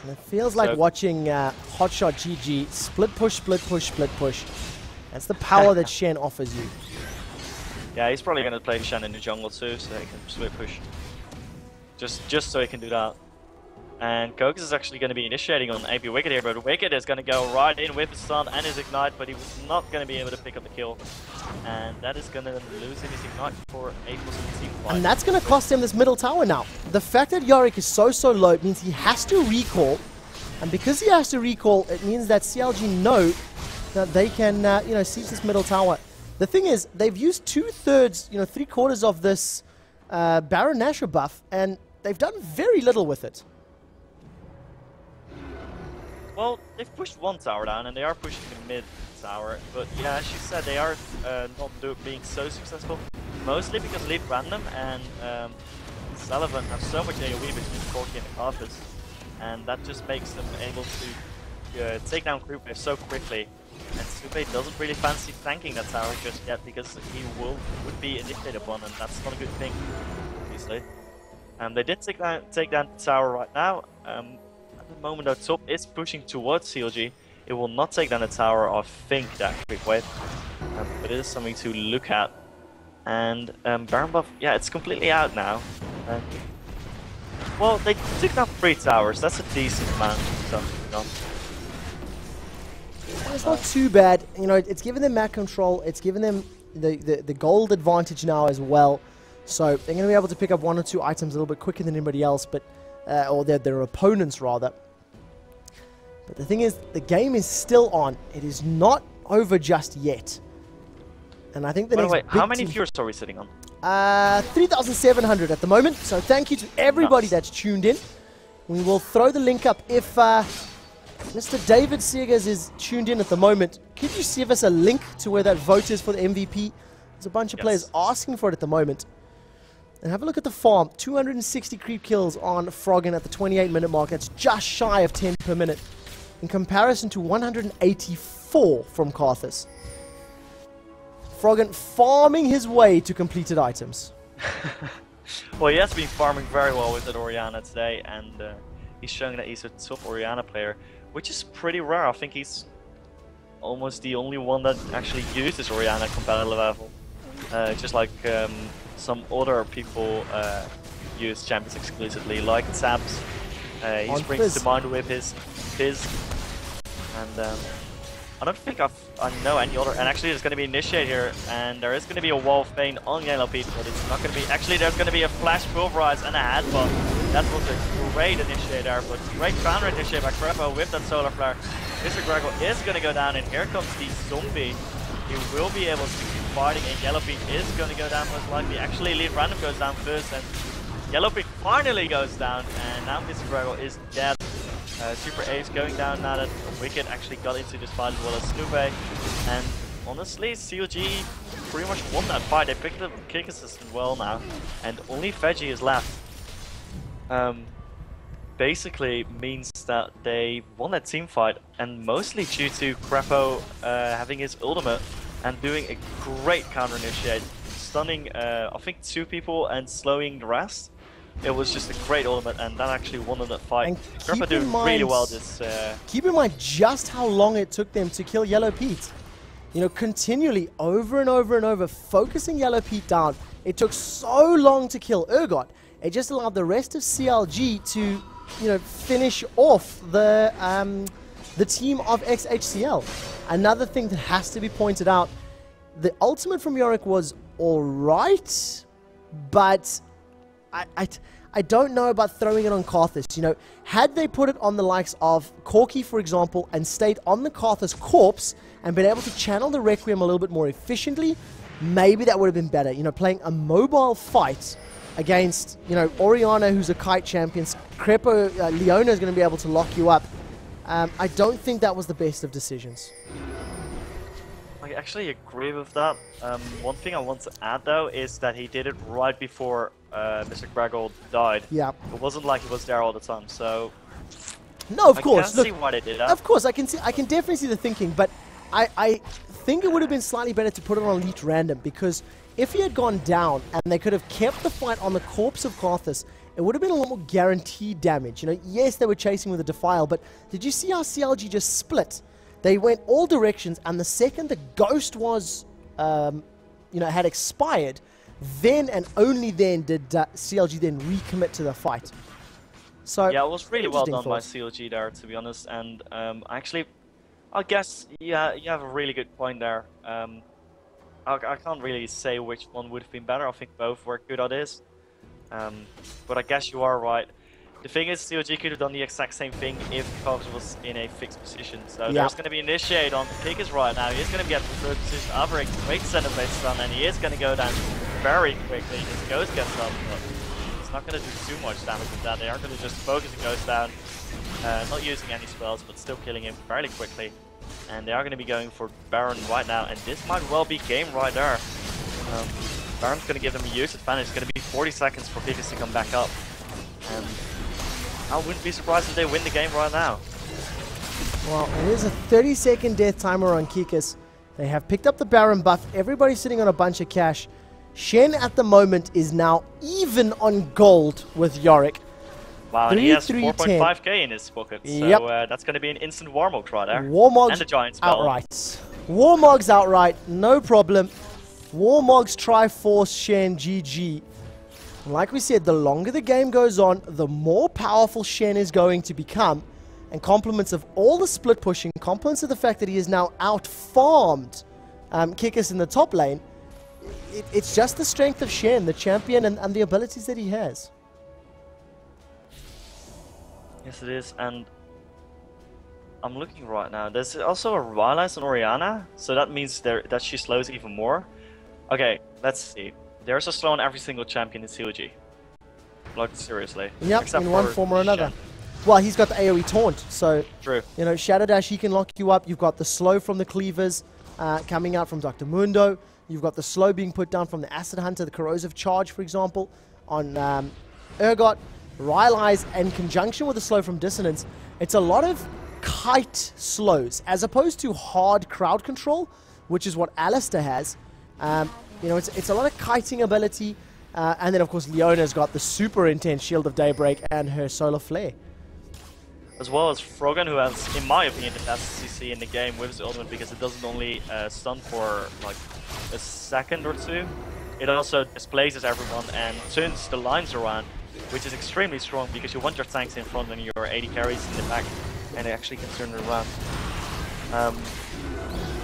[SPEAKER 1] And it feels like watching Hotshot GG split push, split push, split push. That's the power that Shen offers you.
[SPEAKER 2] Yeah, he's probably going to play Shen in the jungle too, so he can split push. Just so he can do that. And Kokus is actually going to be initiating on AB Wicked here, but Wicked is going to go right in with his stun and his ignite, but he was not going to be able to pick up the kill. And that is going to lose him his ignite for a possible team fight.
[SPEAKER 1] And that's going to cost him this middle tower now. The fact that Yorick is so low means he has to recall. And because he has to recall, it means that CLG know that they can, you know, seize this middle tower. The thing is, they've used 2/3, you know, 3/4 of this Baron Nashor buff, and they've done very little with it.
[SPEAKER 2] Well, they've pushed one tower down, and they are pushing the mid tower. But yeah, as you said, they are not being so successful. Mostly because Lead Random and Sullivan have so much AoE between Corki and Carpus, and that just makes them able to take down group waves so quickly. And Sube doesn't really fancy tanking that tower just yet, because he would be initiated upon, and that's not a good thing, obviously. They did take down the tower right now. At the moment, though, top is pushing towards CLG. It will not take down the tower, I think, that quick wave. But it is something to look at. And Baron buff, yeah, it's completely out now. Well, they took down 3 towers. That's a decent amount of stuff done.
[SPEAKER 1] It's not too bad. You know, it's given them map control. It's given them the gold advantage now as well. So they're going to be able to pick up 1 or 2 items a little bit quicker than anybody else, but or their opponents rather. But the thing is, the game is still on. It is not over just yet. And I think the next.
[SPEAKER 2] By the way, how many viewers are we sitting on?
[SPEAKER 1] 3,700 at the moment. So thank you to everybody that's tuned in. We will throw the link up if Mr. David Seegers is tuned in at the moment. Could you give us a link to where that vote is for the MVP? There's a bunch of players asking for it at the moment. And have a look at the farm. 260 creep kills on Froggen at the 28-minute mark. That's just shy of 10 per minute. In comparison to 184 from Karthus. Froggen farming his way to completed items.
[SPEAKER 2] Well, he has been farming very well with that Orianna today, and he's showing that he's a top Orianna player, which is pretty rare. I think he's almost the only one that actually uses Orianna at competitive level. Just like some other people use champions exclusively, like Sabs. He springs to mind with his Fizz, and I don't think I know any other. And actually, there's going to be Initiate here, and there is going to be a wall of pain on Yellow Pete, but it's not going to be. Actually, there's going to be a flash pulverize and a headbutt. That was a great Initiate there, but great counter Initiate by Crepo with that Solar Flare. Mr. Gregor is going to go down, and here comes the zombie. He will be able to keep fighting, and Yellow Pete is going to go down most likely. Actually, Lead Random goes down first, and Yellow Pete finally goes down, and now Mr. Gregor is dead. Super Ace going down now that Wicked actually got into this fight as well as Snoopy. And honestly, CLG pretty much won that fight. They picked up the kick assistant well now, and only Veggie is left. Basically means that they won that team fight, and mostly due to Crepo having his ultimate and doing a great counter initiate, stunning I think 2 people and slowing the rest. It was just a great ultimate, and that actually won that fight. Crepo doing really well this.
[SPEAKER 1] Keep in mind just how long it took them to kill Yellow Pete. You know, continually over and over and over, focusing Yellow Pete down. It took so long to kill Urgot. It just allowed the rest of CLG to, you know, finish off the team of exHCL. Another thing that has to be pointed out, the ultimate from Yorick was alright, but I don't know about throwing it on Karthus. You know, had they put it on the likes of Corki, for example, and stayed on the Karthus corpse and been able to channel the Requiem a little bit more efficiently, maybe that would have been better. You know, playing a mobile fight against, you know, Orianna, who's a kite champion, Crepo, Leona is going to be able to lock you up. I don't think that was the best of decisions.
[SPEAKER 2] I actually agree with that. One thing I want to add though is that he did it right before Mr. Gregor died.
[SPEAKER 1] Yeah.
[SPEAKER 2] It wasn't like he was there all the time, so
[SPEAKER 1] no, of course.
[SPEAKER 2] I can see why they did that.
[SPEAKER 1] Of course, I can definitely see the thinking, but I think it would have been slightly better to put it on Elite Random, because if he had gone down and they could have kept the fight on the corpse of Karthus, it would have been a lot more guaranteed damage. You know, yes, they were chasing with a Defile, but did you see how CLG just split? They went all directions, and the second the Ghost was, you know, had expired, then and only then did CLG then recommit to the fight. So
[SPEAKER 2] yeah, it was really well done by CLG there, to be honest. And actually, I guess you have a really good point there. I can't really say which one would have been better. I think both were good ideas. But I guess you are right. The thing is, CLG could have done the exact same thing if Karthus was in a fixed position. So there's going to be Initiate on Kickers right now. He's going to get the third position. Averick, great center base stun, and he is going to go down very quickly. His Ghost gets up, but he's not going to do too much damage with that. They are going to just focus the Ghost down, not using any spells, but still killing him fairly quickly. And they are going to be going for Baron right now, and this might well be game right there. Baron's going to give them a use advantage. It's going to be 40 seconds for Kickers to come back up. And I wouldn't be surprised if they win the game right now.
[SPEAKER 1] Well, it is a 30-second death timer on Kikas. They have picked up the Baron buff. Everybody's sitting on a bunch of cash. Shen at the moment is now even on gold with Yorick.
[SPEAKER 2] Wow, and he has 4.5k in his pocket, so that's going to be an instant Warmog right there.
[SPEAKER 1] Warmog's
[SPEAKER 2] and a giant spell.
[SPEAKER 1] Outright. Warmog's outright, no problem. Warmog's Triforce Shen GG. Like we said, the longer the game goes on, the more powerful Shen is going to become. And compliments of all the split pushing, compliments of the fact that he is now out-farmed Kickers in the top lane, it's just the strength of Shen, the champion, and the abilities that he has.
[SPEAKER 2] Yes, it is, and I'm looking right now. There's also a Rylance on Orianna, so that means that she slows even more. Okay, let's see. There's a slow on every single champion in CLG. Like, seriously.
[SPEAKER 1] Yep, in one form or another. Well, he's got the AoE taunt, so
[SPEAKER 2] True.
[SPEAKER 1] you know, Shadow Dash, he can lock you up. You've got the slow from the cleavers coming out from Dr. Mundo. You've got the slow being put down from the Acid Hunter, the corrosive charge, for example, on Urgot. Rylai's in conjunction with the slow from Dissonance. It's a lot of kite slows as opposed to hard crowd control, which is what Alistair has. You know, it's a lot of kiting ability. And then, of course, Leona's got the super intense Shield of Daybreak and her Solar Flare.
[SPEAKER 2] As well as Froggen, who has, in my opinion, the best CC in the game with his ultimate, because it doesn't only stun for like a second or two, it also displaces everyone and turns the lines around, which is extremely strong because you want your tanks in front and your AD carries in the back, and it actually can turn it around.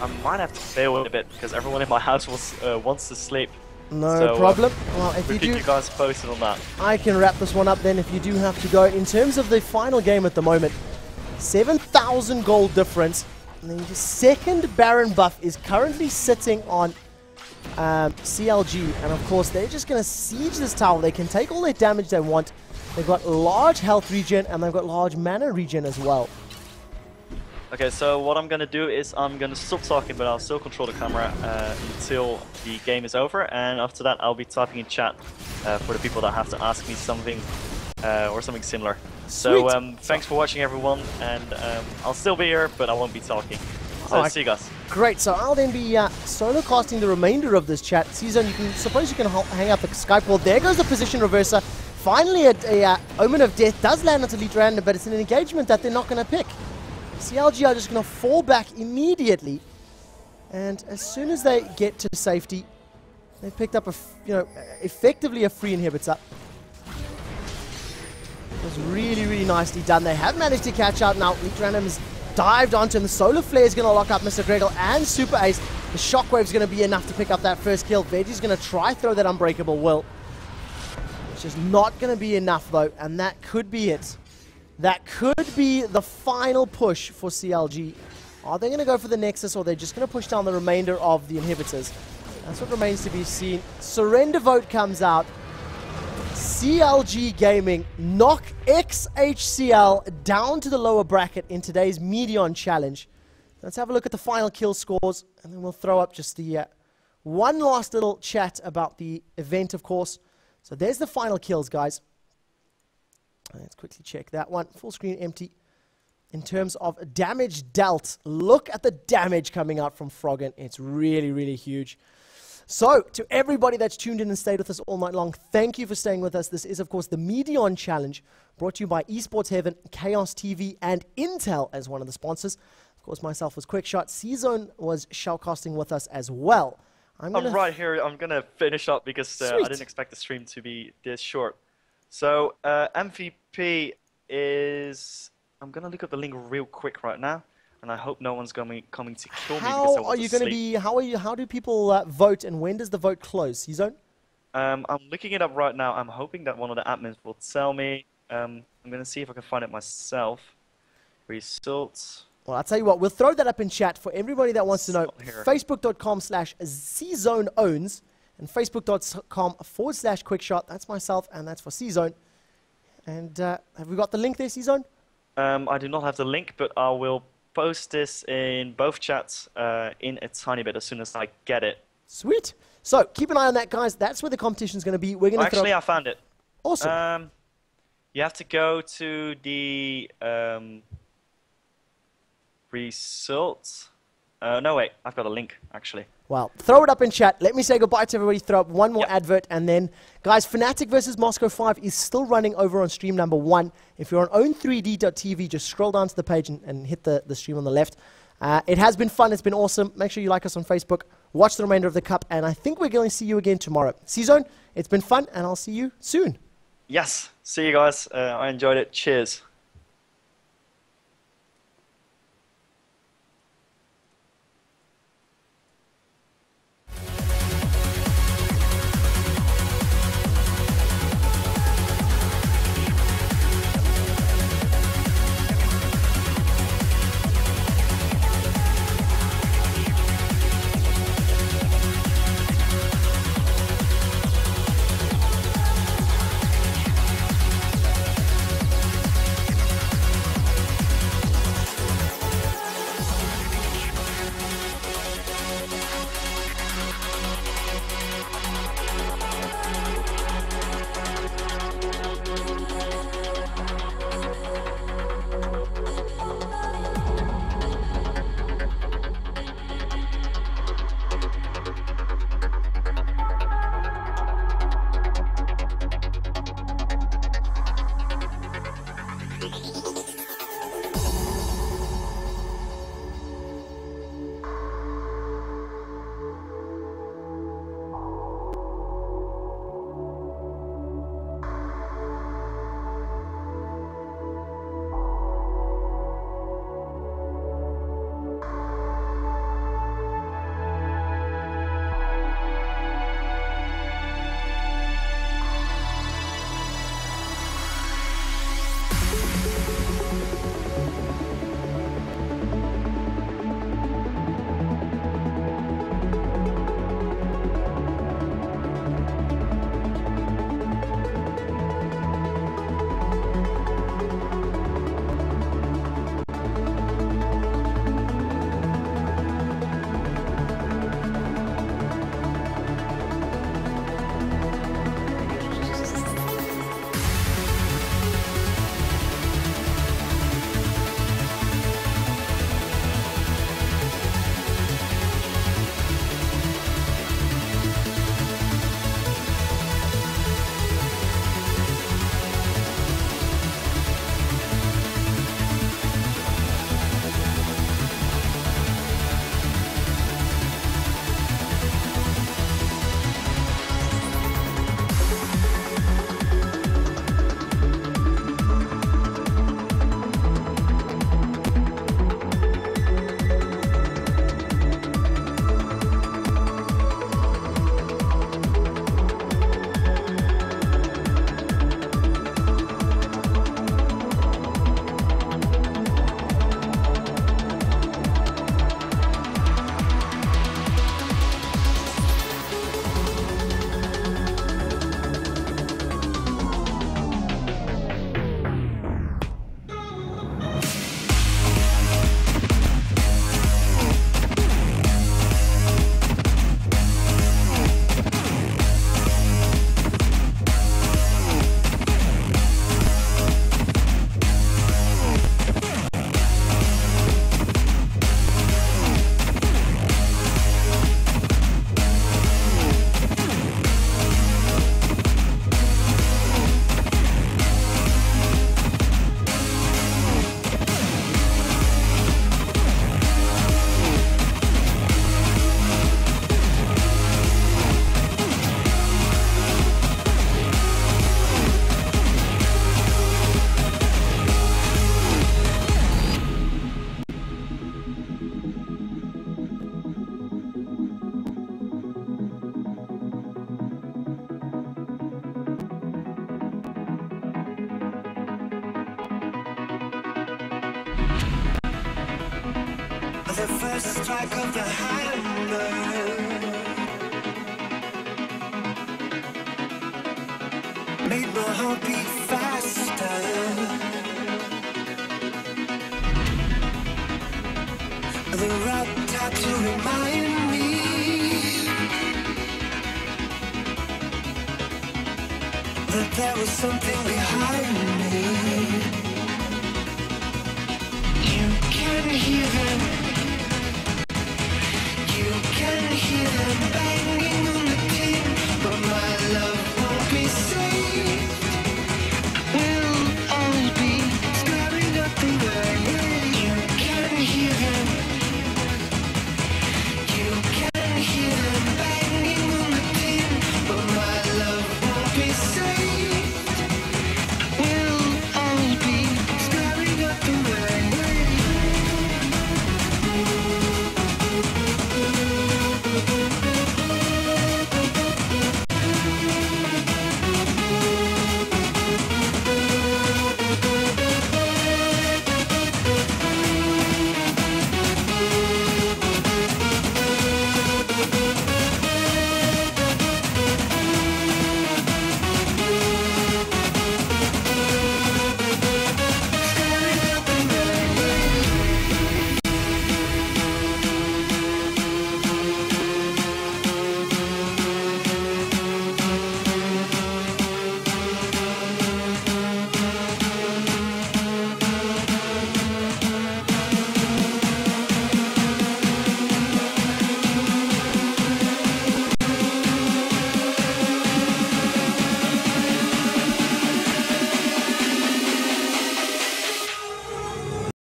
[SPEAKER 2] I might have to fail it a bit because everyone in my house wants to sleep.
[SPEAKER 1] No problem. Well, if
[SPEAKER 2] we'll
[SPEAKER 1] you
[SPEAKER 2] keep
[SPEAKER 1] do,
[SPEAKER 2] you guys posted on that.
[SPEAKER 1] I can wrap this one up then if you do have to go. In terms of the final game at the moment, 7,000 gold difference. And the second Baron buff is currently sitting on CLG. And of course, they're just going to siege this tower. They can take all their damage they want. They've got large health regen and they've got large mana regen as well.
[SPEAKER 2] Okay, so what I'm gonna do is I'm gonna stop talking, but I'll still control the camera until the game is over, and after that I'll be typing in chat for the people that have to ask me something or something similar. So thanks for watching, everyone, and I'll still be here, but I won't be talking. So see you guys.
[SPEAKER 1] Great, so I'll then be solo casting the remainder of this chat. Season, suppose you can hang up the Skype wall. There goes the position reverser. Finally, a Omen of Death does land onto Elite Random, but it's an engagement that they're not going to pick. CLG are just going to fall back immediately, and as soon as they get to safety, they've picked up effectively a free inhibitor. It was really, really nicely done. They have managed to catch out now. Elite Random has dived onto him. The Solar Flare is going to lock up Mr. Gregor and Super Ace. The Shockwave is going to be enough to pick up that first kill. Veggie's going to try throw that Unbreakable Will. It's just not going to be enough though, and that could be it. That could be the final push for CLG. Are they going to go for the Nexus, or they're just going to push down the remainder of the inhibitors? That's what remains to be seen. Surrender vote comes out. CLG Gaming knock exHCL down to the lower bracket in today's Medion challenge. Let's have a look at the final kill scores, and then we'll throw up just the one last little chat about the event, of course. So there's the final kills, guys. Let's quickly check that one. Full screen empty. In terms of damage dealt, look at the damage coming out from Froggen. It's really, really huge. So, to everybody that's tuned in and stayed with us all night long, thank you for staying with us. This is, of course, the Medion Challenge, brought to you by Esports Heaven, Chaos TV, and Intel as one of the sponsors. Of course, myself was Quickshot. C-Zone was shoutcasting with us as well.
[SPEAKER 2] I'm right here. I'm going to finish up because I didn't expect the stream to be this short. So, MVP is... I'm going to look up the link real quick right now, and I hope no one's coming to kill me because I want to sleep. How are you going to be...
[SPEAKER 1] How do people vote, and when does the vote close? C-Zone?
[SPEAKER 2] I'm looking it up right now. I'm hoping that one of the admins will tell me. I'm going to see if I can find it myself. Results...
[SPEAKER 1] Well, I'll tell you what, we'll throw that up in chat for everybody that wants to know. Facebook.com/CZoneOwns and Facebook.com/Quickshot. That's myself, and that's for C-Zone. And have we got the link there, C-Zone?
[SPEAKER 2] I do not have the link, but I will post this in both chats in a tiny bit as soon as I get it.
[SPEAKER 1] Sweet. So keep an eye on that, guys. That's where the competition is going to be. We're going to
[SPEAKER 2] actually, I found it.
[SPEAKER 1] Awesome.
[SPEAKER 2] You have to go to the results. No, wait. I've got a link, actually.
[SPEAKER 1] Well, throw it up in chat. Let me say goodbye to everybody. Throw up one more advert, and then, guys, Fnatic versus Moscow 5 is still running over on stream number 1. If you're on own3d.tv, just scroll down to the page and hit the stream on the left. It has been fun. It's been awesome. Make sure you like us on Facebook. Watch the remainder of the Cup, and I think we're going to see you again tomorrow. C-Zone, it's been fun, and I'll see you soon.
[SPEAKER 2] Yes. See you guys. I enjoyed it. Cheers.
[SPEAKER 3] The first strike of the hammer made my heart beat faster. The rat to remind me that there was something behind me. You can hear them. You can hear them banging.